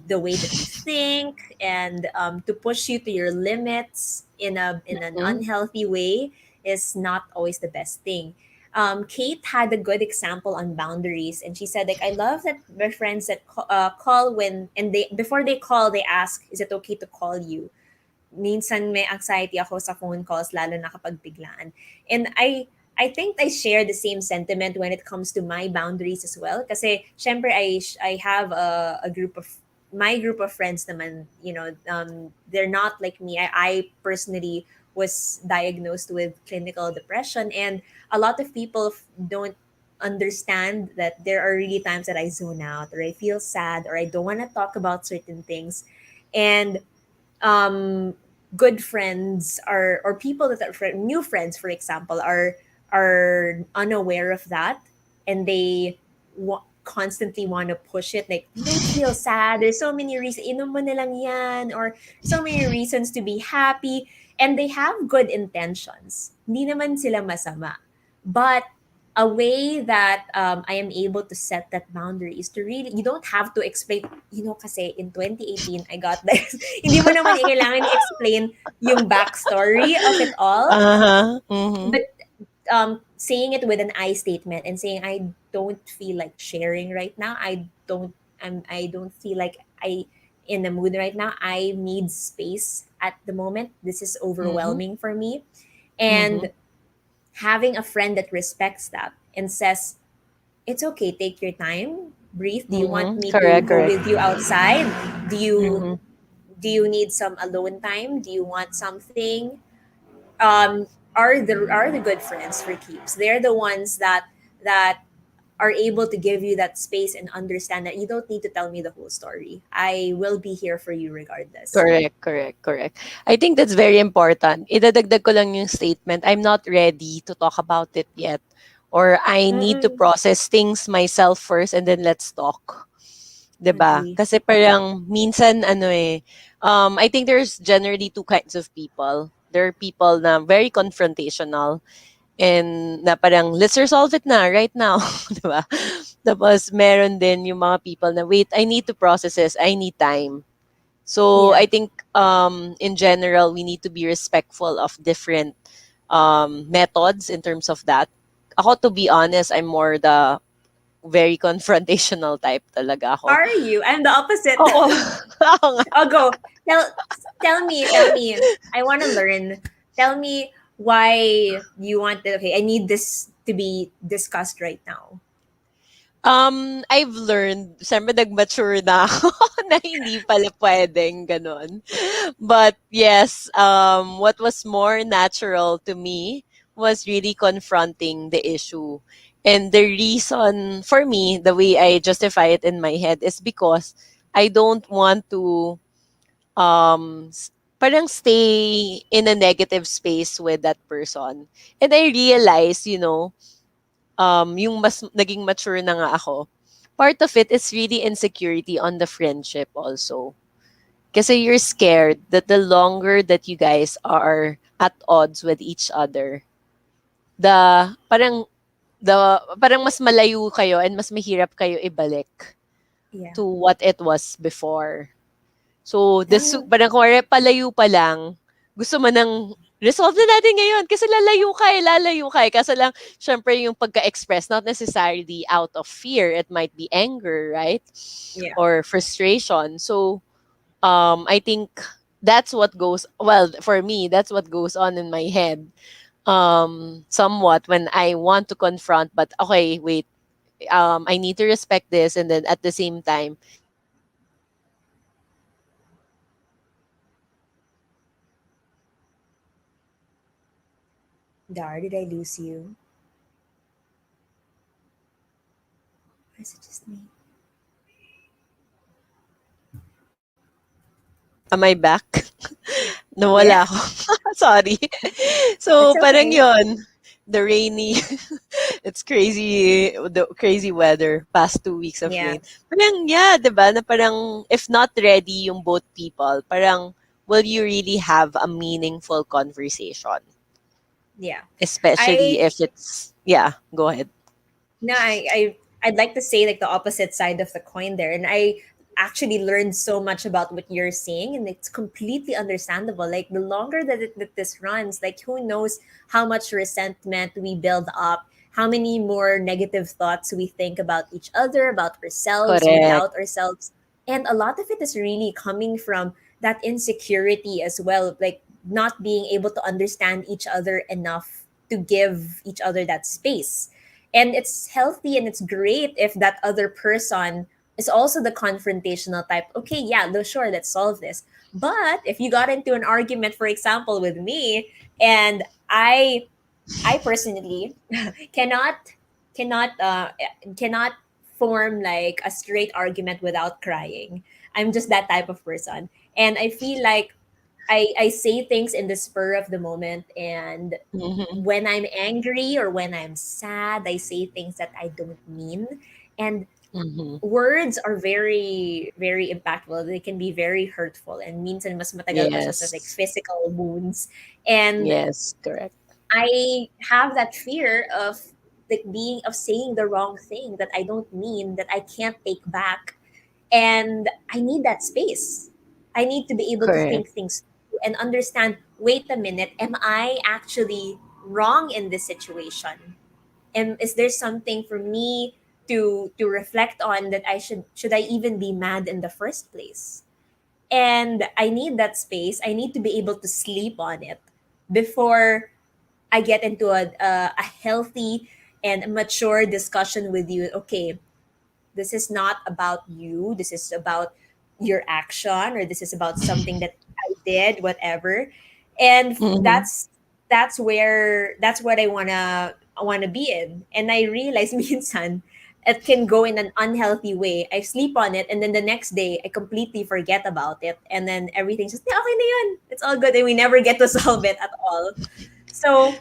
the way that you think and to push you to your limits in an Mm-hmm. unhealthy way is not always the best thing. Kate had a good example on boundaries, and she said, like, I love that my friends that call when and they before they call they ask, is it okay to call you? Minsan may anxiety ako sa phone calls lalo na kapag biglaan. And I think I share the same sentiment when it comes to my boundaries as well. Kasi, syempre, I have a group of, my group of friends naman, they're not like me. I personally was diagnosed with clinical depression, and a lot of people don't understand that there are really times that I zone out, or I feel sad, or I don't want to talk about certain things. And um good friends are, or people that are new friends, for example, are unaware of that, and they constantly want to push it, like, don't feel sad, there's so many reasons, inom mo na lang yan, or so many reasons to be happy. And they have good intentions, hindi naman sila masama, but a way that I am able to set that boundary is to really, you don't have to explain, kasi in 2018, I got this. Hindi mo naman kailangan i-explain yung backstory of it all. Uh-huh. Mm-hmm. But saying it with an I statement and saying, I don't feel like sharing right now. I don't feel like I in the mood right now. I need space at the moment. This is Mm-hmm. overwhelming for me. Mm-hmm. And having a friend that respects that and says, it's okay, take your time, breathe. Do you want Mm-hmm. me to Correct, go correct. with you outside? Do you Mm-hmm. do you need some alone time? Do you want something? Are the good friends for keeps. They're the ones that are able to give you that space and understand that you don't need to tell me the whole story. I will be here for you regardless. Correct, correct, correct. I think that's very important. Idadagdag ko lang yung statement, I'm not ready to talk about it yet. Or I need to Mm-mm. process things myself first and then let's talk. 'Di ba? Agree. Kasi parang minsan I think there's generally two kinds of people. There are people na very confrontational and na parang let's resolve it na right now, 'di ba? Tapos meron din yung mga people na wait, I need to process this, I need time. So Yeah. I think in general we need to be respectful of different methods in terms of that. Ako, to be honest, I'm more the very confrontational type talaga ako. Are you? I'm the opposite. Oo. Oo nga. I'll go. Tell me. I want to learn. Tell me why you want it. Okay, I need this to be discussed right now. I've learned, siyempre nag-mature na ako na hindi pala pwedeng gano'n. But yes, what was more natural to me was really confronting the issue. And the reason for me, the way I justify it in my head is because I don't want to parang stay in a negative space with that person. And I realize, yung mas naging mature na nga ako, part of it is really insecurity on the friendship also. Kasi you're scared that the longer that you guys are at odds with each other, the parang parang mas malayo kayo and mas mahirap kayo ibalik Yeah. to what it was before. So, Ah, parang kunwari palayo pa lang, gusto mo ng resolve na natin ngayon kasi lalayo ka eh. Kaso lang, syempre yung pagka-express, not necessarily out of fear, it might be anger, right? yeah. Or frustration. So, I think that's what goes, well, for me, that's what goes on in my head. Somewhat when I want to confront, but okay, wait, I need to respect this, and then at the same time, Dar, did I lose you? Or is it just me? am I back? Yeah. Nawala ako. Sorry. It's So, parang okay. yon the rainy, it's crazy, the crazy weather, past 2 weeks of Yeah. rain. Parang, yeah, diba, na parang, if not ready yung both people, parang, will you really have a meaningful conversation? Yeah. Especially I if it's, yeah, go ahead. No, I'd like to say like the opposite side of the coin there, and I actually learned so much about what you're saying, and it's completely understandable. Like the longer that this runs, like who knows how much resentment we build up, how many more negative thoughts we think about each other, about ourselves, we Correct. doubt ourselves, and a lot of it is really coming from that insecurity as well, like not being able to understand each other enough to give each other that space. And it's healthy and it's great if that other person is also the confrontational type. Okay, yeah, no, sure, let's solve this. But if you got into an argument, for example, with me, and I personally cannot cannot uh cannot form like a straight argument without crying. I'm just that type of person. And I feel like I say things in the spur of the moment, and Mm-hmm. when I'm angry or when I'm sad, I say things that I don't mean. And Mm-hmm. words are very, very impactful. They can be very hurtful, and minsan mas matagal pa siya sa like Yes. physical wounds. And Yes, correct. I have that fear of like being of saying the wrong thing that I don't mean, that I can't take back, and I need that space. I need to be able to Correct. think things through and understand, wait a minute, am I actually wrong in this situation? And is there something for me to reflect on, that I should I even be mad in the first place? And I need that space. I need to be able to sleep on it before I get into a healthy and mature discussion with you. Okay, this is not about you. This is about your action, or this is about something that I did, whatever. And Mm-hmm. that's what I wanna be in. And I realize minsan it can go in an unhealthy way. I sleep on it, and then the next day I completely forget about it, and then everything's just, "Yeah, okay na yun. It's all good," and we never get to solve it at all. So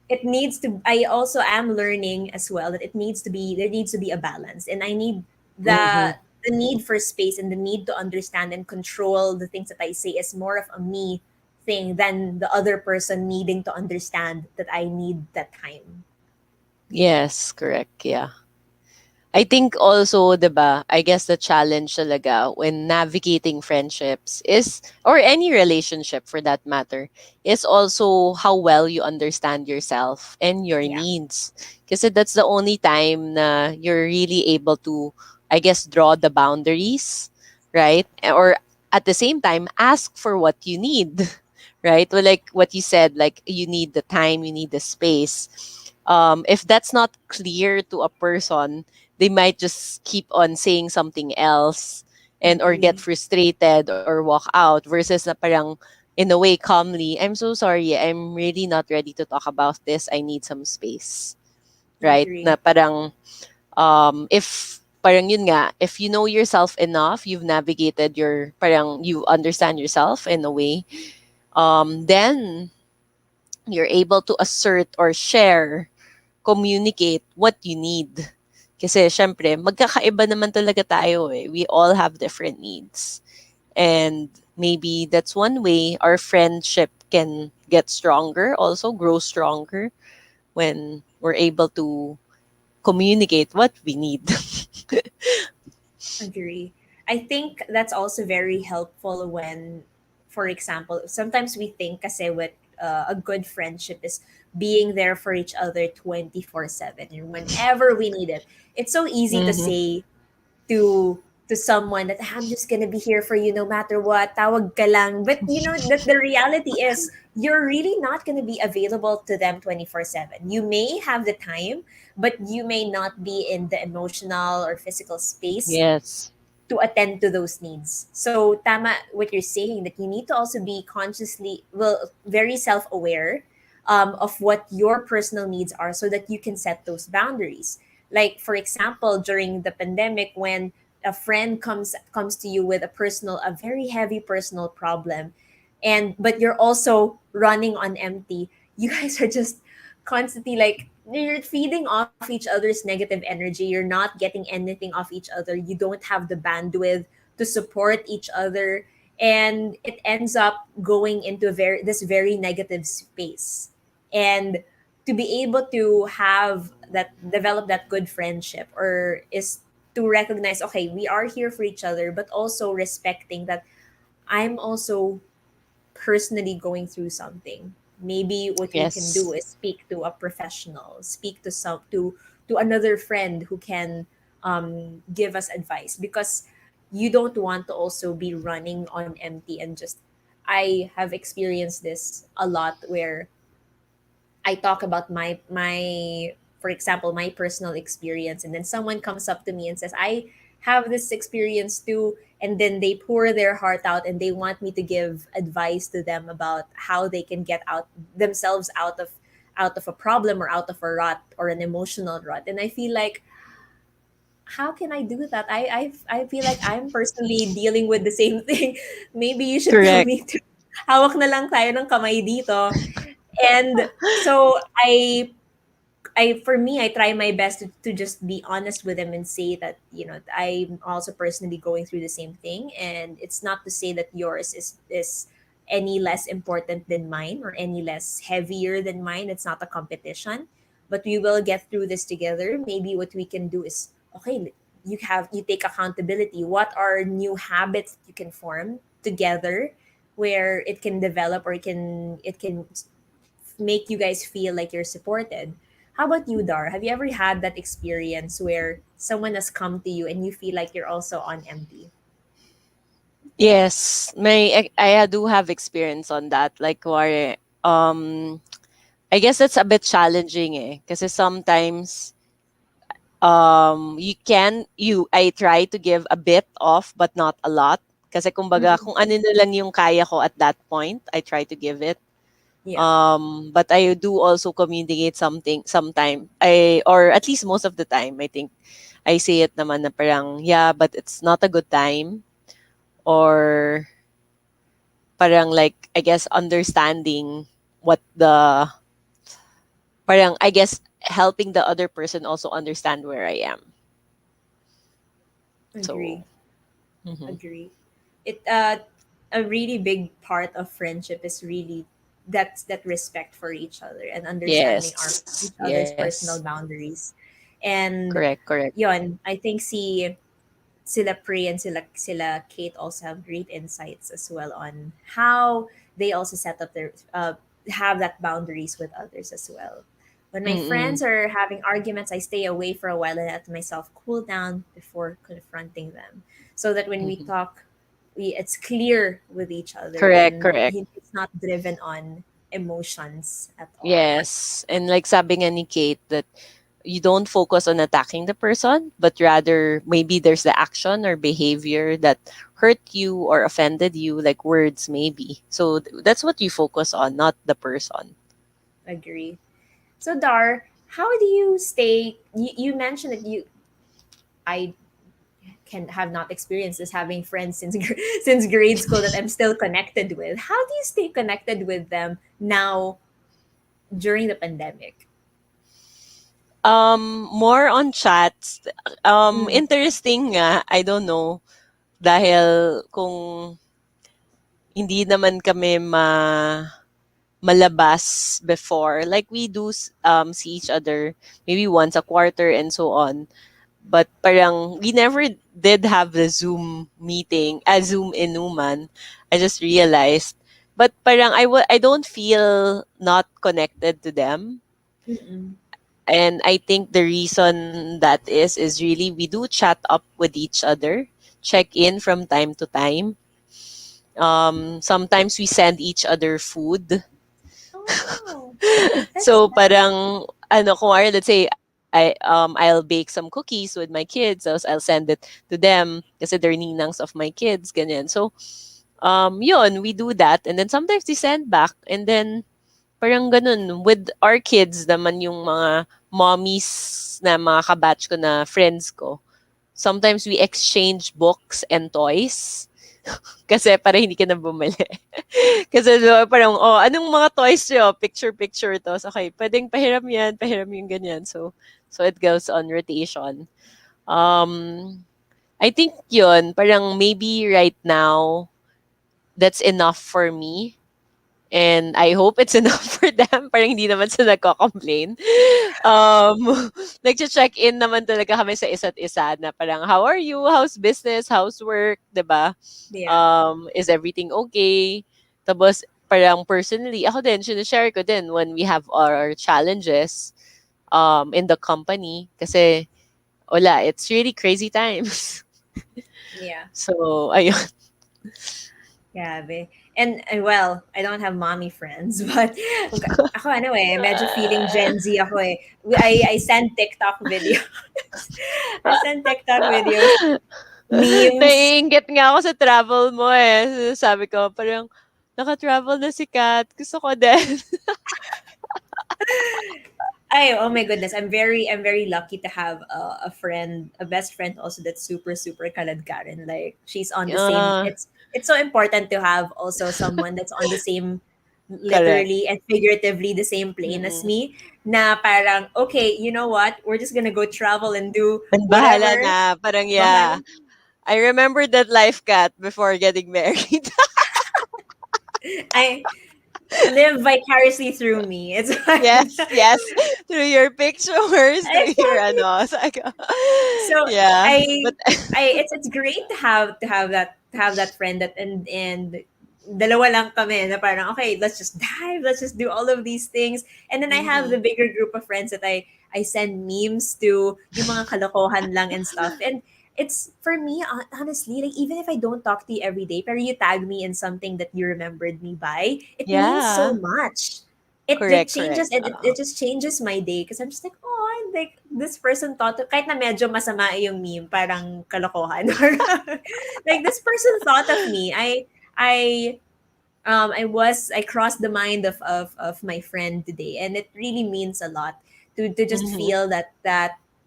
it needs to I also am learning as well that it needs to be there needs to be a balance, and I need Mm-hmm. the need for space and the need to understand and control the things that I say is more of a me thing than the other person needing to understand that I need that time. Yes, correct. Yeah. I think also, 'di ba, I guess the challenge talaga when navigating friendships is, or any relationship for that matter, is also how well you understand yourself and your Yeah, needs. Kasi that's the only time na you're really able to, I guess, draw the boundaries, right? Or at the same time, ask for what you need, right? Well, like what you said, like you need the time, you need the space. If that's not clear to a person, they might just keep on saying something else, and or get agree. frustrated or walk out, versus na parang in a way calmly, I'm so sorry, I'm really not ready to talk about this, I need some space, right? Na Agree. parang if parang yun nga, if you know yourself enough, you've navigated your, parang you understand yourself in a way, then you're able to assert or share, communicate what you need. Kasi syempre, magkakaiba naman talaga tayo eh. We all have different needs. And maybe that's one way our friendship can get stronger, also grow stronger, when we're able to communicate what we need. Agree. I think that's also very helpful when, for example, sometimes we think kasi with a good friendship is being there for each other 24/7 and whenever we need it. It's so easy to Mm-hmm. say to someone that, "Ah, I'm just gonna be here for you no matter what. Tawag ka lang." But you know that the reality is you're really not gonna be available to them 24/7. You may have the time, but you may not be in the emotional or physical space Yes. to attend to those needs. So tama what you're saying, that you need to also be consciously, well, very self-aware of what your personal needs are, so that you can set those boundaries. Like for example, during the pandemic, when a friend comes to you with a very heavy personal problem, and but you're also running on empty, you guys are just constantly like, you're feeding off each other's negative energy. You're not getting anything off each other. You don't have the bandwidth to support each other, and it ends up going into this very negative space. And to be able to have that, develop that good friendship, or is to recognize, okay, we are here for each other, but also respecting that I'm also personally going through something. Maybe what we can do Yes. is speak to a professional, speak to another friend who can give us advice, because you don't want to also be running on empty and just. I have experienced this a lot where I talk about my for example, my personal experience, and then someone comes up to me and says, I have this experience too, and then they pour their heart out and they want me to give advice to them about how they can get out themselves out of a problem or out of a rut or an emotional rut. And I feel like, how can I do that? I feel like I'm personally dealing with the same thing. Maybe you should tell Correct. me to hawak na lang tayo ng kamay dito. And so I for me, I try my best to just be honest with them and say that, I'm also personally going through the same thing, and it's not to say that yours is any less important than mine or any less heavier than mine. It's not a competition, but we will get through this together. Maybe what we can do is, okay, you take accountability. What are new habits that you can form together where it can develop, or it can make you guys feel like you're supported. How about you, Dar? Have you ever had that experience where someone has come to you and you feel like you're also on empty? Yes, I do have experience on that. Like, um, I guess that's a bit challenging eh. Kasi sometimes, I try to give a bit off, but not a lot. Kasi kumbaga, Mm-mm. kung ano na lang yung kaya ko at that point, I try to give it. Yeah, But I do also communicate something sometime. Or at least most of the time, I think I say it naman na parang, yeah, but it's not a good time. Or parang like, I guess, understanding what the, parang, I guess, helping the other person also understand where I am. agree, So, mhm. agree. It A really big part of friendship is really that respect for each other and understanding our Yes, each other's yes. personal boundaries. And Correct, correct. yon, I think sila Prey and sila Kate also have great insights as well on how they also set up their have that boundaries with others as well. When my Mm-mm. friends are having arguments, I stay away for a while and let myself cool down before confronting them, so that when we Mhm. talk, it's clear with each other Correct, and correct. it's not driven on emotions at all. Yes. And like sabi nga ni Kate that you don't focus on attacking the person, but rather maybe there's the action or behavior that hurt you or offended you, like words maybe. So that's what you focus on, not the person. Agree. So Dar, how do you stay? You mentioned that I can have not experienced this, having friends since since grade school that I'm still connected with. How do you stay connected with them now during the pandemic? More on chats. Mm. Interesting nga, I don't know. Dahil kung hindi naman kami malabas before. Like we do see each other maybe once a quarter and so on. But parang we never did have the Zoom meeting, a Zoom inuman. I just realized. But parang I don't feel not connected to them. Mm-mm. And I think the reason that is really we do chat up with each other, check in from time to time. Sometimes we send each other food. Oh, that's So nice. parang ano kunwari let's say I'll bake some cookies with my kids, I'll send it to them kasi they're ninangs of my kids ganyan. So yun, we do that and then sometimes they send back and then parang ganun with our kids naman yung mga mommies na mga kabatch ko na friends ko. Sometimes we exchange books and toys kasi para hindi ka na bumili. Kasi parang, oh, anong mga toys nyo? Picture, picture to. So, okay, pwedeng pahiram yung ganyan. So it goes on rotation. Um, I think yun, parang maybe right now, that's enough for me. And I hope it's enough for them. Parang hindi naman sila nagko-complain. Um, nagche-check-in naman talaga kami sa isa't isa na parang, how are you? How's business? How's work? 'Di ba? Yeah, Is everything okay? Tapos parang personally, ako din, share ko din when we have our challenges in the company. Kasi, wala, it's really crazy times. yeah. So, ayun. Grabe. well, I don't have mommy friends, but ako anyway, medyo feeling Gen Z ako eh. I send TikTok videos. I send TikTok videos, memes. Naiinggit nga ako sa travel mo eh. Sabi ko, parang, naka-travel na si Kat. Gusto ko din. Ay, oh my goodness. I'm very lucky to have a friend, a best friend also that's super super kaladkarin. Like she's on the same. Ah, It's so important to have also someone that's on the same, correct. literally and figuratively the same plane as Mm. me. Na parang okay, you know what? We're just gonna go travel and do And bahala whatever. na. Parang, yeah. Bahala. I remember that life, Kat, before getting married. I live vicariously through me. It's fine. Yes, yes. Through your pictures, through your Exactly. ano. Sabi ko, So yeah. I But, it's great to have that friend that and dalawa lang kami na parang okay, let's just dive, let's just do all of these things. And then I have the mhm. bigger group of friends that I send memes to, yung mga kalokohan lang and stuff. And it's for me honestly, like even if I don't talk to you every day, pero you tag me in something that you remembered me by, it means so Yeah. much. It like Correct, changes, correct. it just changes my day because I'm just like, oh, like this person thought, kahit na medyo masama yung meme, parang kalokohan. Like this person thought of me. I crossed the mind of my friend today, and it really means a lot to just Mhm. feel that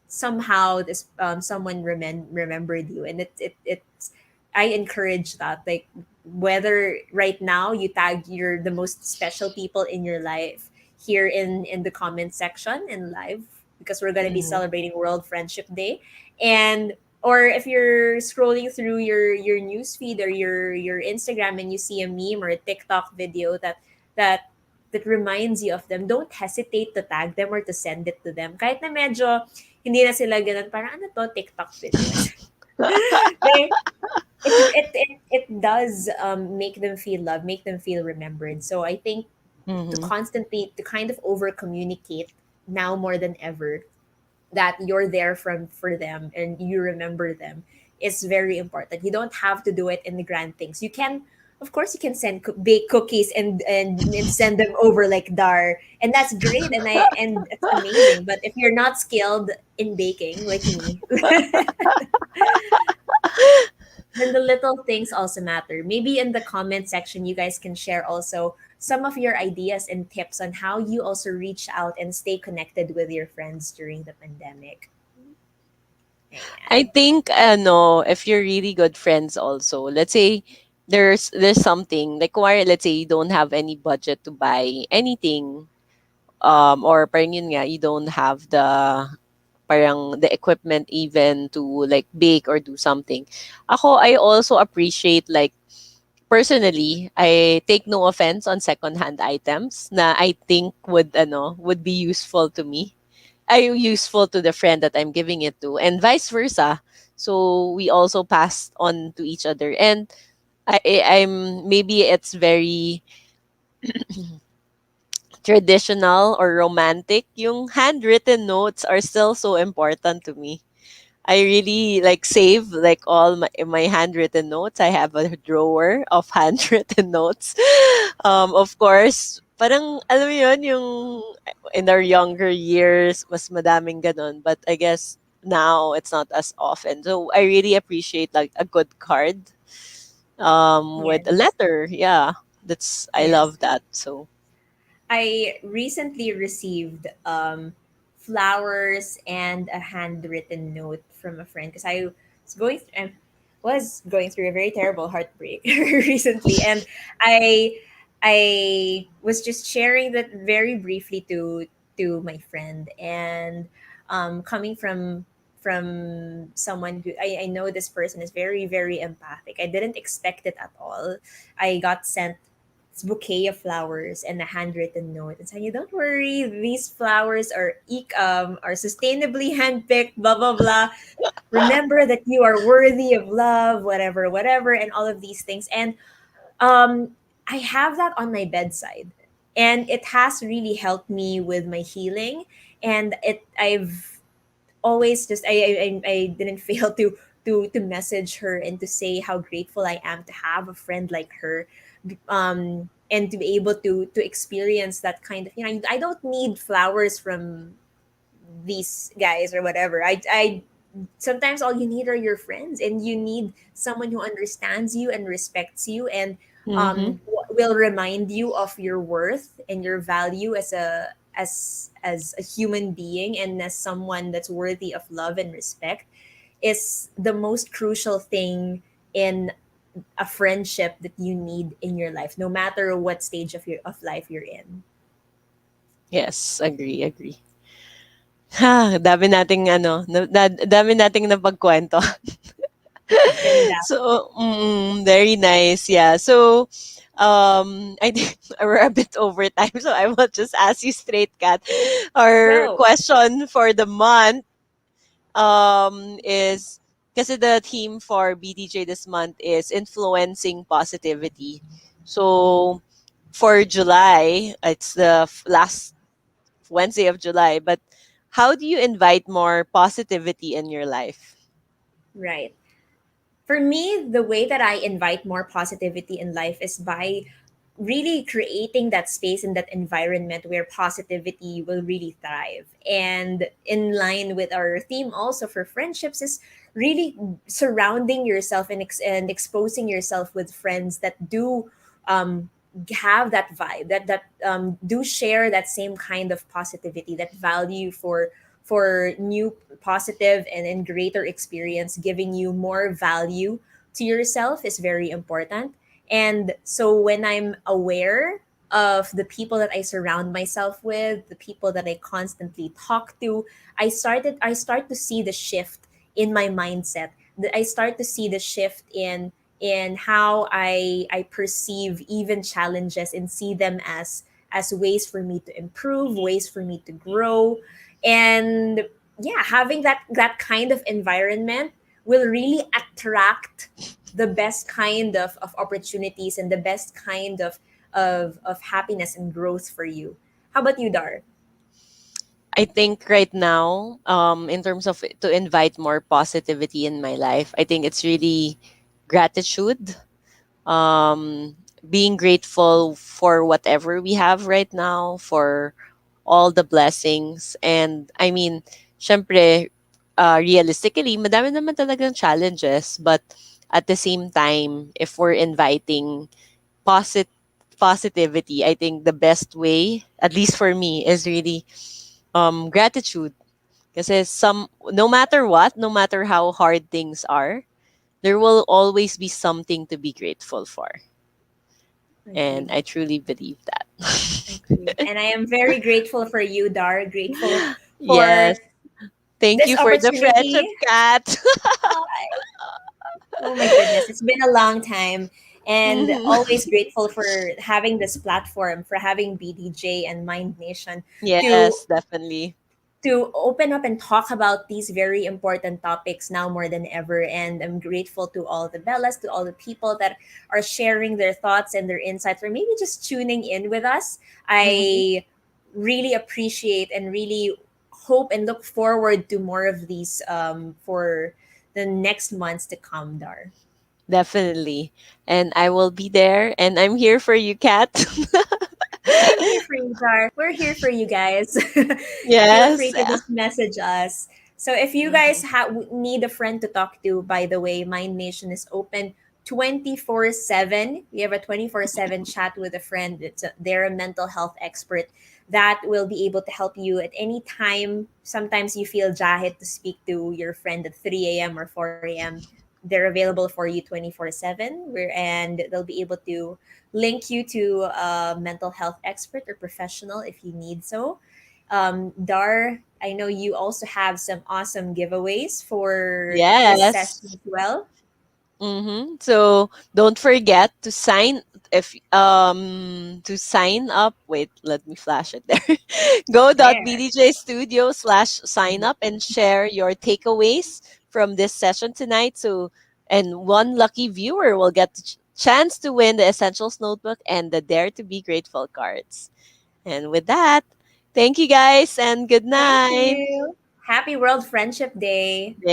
somehow this someone remembered you. And it's I encourage that, like whether right now you tag your the most special people in your life here in the comment section in live, because we're going to be Mhm. celebrating World Friendship Day. And or if you're scrolling through your news feed or your Instagram and you see a meme or a TikTok video that that reminds you of them, don't hesitate to tag them or to send it to them. Kahit na medyo hindi na sila ganun, parang ano to, TikTok video. They, it does make them feel loved, make them feel remembered. So I think Mhm. to kind of over communicate now more than ever that you're there for them and you remember them is very important. You don't have to do it in the grand things. You can, of course, you can bake cookies and send them over like Dar, and that's great, and it's amazing. But if you're not skilled in baking like me, then the little things also matter. Maybe in the comment section, you guys can share also some of your ideas and tips on how you also reach out and stay connected with your friends during the pandemic. I Ayan. think if you're really good friends also, let's say there's something like why let's say you don't have any budget to buy anything or parang yun nga you don't have the equipment even to like bake or do something. Ako I also appreciate like personally, I take no offense on secondhand items na I think would be useful to me. Ay useful to the friend that I'm giving it to and vice versa. So we also pass on to each other and I'm maybe it's very traditional or romantic. Yung handwritten notes are still so important to me. I really like save like all my handwritten notes. I have a drawer of handwritten notes. Of course, parang alam mo yun, yung in our younger years, mas madaming ganon. But I guess now it's not as often. So I really appreciate like a good card with a Yes. letter. Yeah, I Yes. love that. So I recently received flowers and a handwritten note from a friend because I was going through a very terrible heartbreak recently, and I I was just sharing that very briefly to my friend. And coming from someone who I know this person is very very empathic. I didn't expect it at all. I got sent this bouquet of flowers and a handwritten note and saying, "Don't worry, these flowers are sustainably handpicked, blah blah blah. Remember that you are worthy of love, whatever, whatever, and all of these things." And I have that on my bedside, and it has really helped me with my healing. And I've always just I didn't fail to message her and to say how grateful I am to have a friend like her, and to be able to experience that kind of, I don't need flowers from these guys or whatever. I Sometimes all you need are your friends, and you need someone who understands you and respects you, and Mm-hmm. will remind you of your worth and your value as a human being, and as someone that's worthy of love and respect, is the most crucial thing in a friendship that you need in your life, no matter what stage of life you're in. Yes, agree, agree. Ha, dami nating ano, dami nating napagkwento. Ganda. So, very nice. Yeah. So, I think we're a bit over time, so I will just ask you straight, Kat. Our Go. question for the month is, kasi the theme for BDJ this month is influencing positivity. So, for July, it's the last Wednesday of July, but how do you invite more positivity in your life? Right. For me, the way that I invite more positivity in life is by really creating that space and that environment where positivity will really thrive. And in line with our theme also for friendships is really surrounding yourself and exposing yourself with friends that do um, have that vibe, that do share that same kind of positivity, that value for new positive and greater experience, giving you more value to yourself is very important. And so when I'm aware of the people that I surround myself with, the people that I constantly talk to, I start to see the shift in my mindset. I start to see the shift in how I perceive even challenges, and see them as ways for me to improve, ways for me to grow. And yeah, having that kind of environment will really attract the best kind of opportunities and the best kind of happiness and growth for you. How about you, Dar? I think right now, in terms of to invite more positivity in my life, I think it's really gratitude. Being grateful for whatever we have right now, for all the blessings. And I mean, syempre, realistically, madami naman talagang challenges. But at the same time, if we're inviting posit- positivity, I think the best way, at least for me, is really gratitude. Kasi no matter what, no matter how hard things are, there will always be something to be grateful for. And Agree. I truly believe Agree. that. And I am very grateful for you, Dar. Grateful Yes. for Thank this you for the opportunity. friendship, Cat. Oh my goodness, it's been a long time, and Mhm. always grateful for having this platform, for having BDJ and Mind Nation to Yes, definitely. open up and talk about these very important topics now more than ever. And I'm grateful to all the Bellas, to all the people that are sharing their thoughts and their insights, or maybe just tuning in with us. Hmm. I really appreciate and really hope and look forward to more of these for the next months to come, Dar. Definitely. And I will be there and I'm here for you, Cat. I'm here for you, Dar. We're here for you guys. Feel free Yes. to just message us. So if you guys Mhm. need a friend to talk to, by the way, Mind Nation is open 24/7. We have a 24/7 chat with a friend. They're a mental health expert that will be able to help you at any time. Sometimes you feel jahit to speak to your friend at 3 a.m. or 4 a.m. They're available for you 24/7, and they'll be able to link you to a mental health expert or professional if you need so. Dar, I know you also have some awesome giveaways for this Yes. session as well. So don't forget to sign up. Wait, let me flash it there. There. Go.bdj Studio /sign up and share your takeaways from this session tonight. So, and one lucky viewer will get the chance to win the Essentials Notebook and the Dare to Be Grateful cards. And with that, thank you guys and good Thank night. you. Happy World Friendship Day.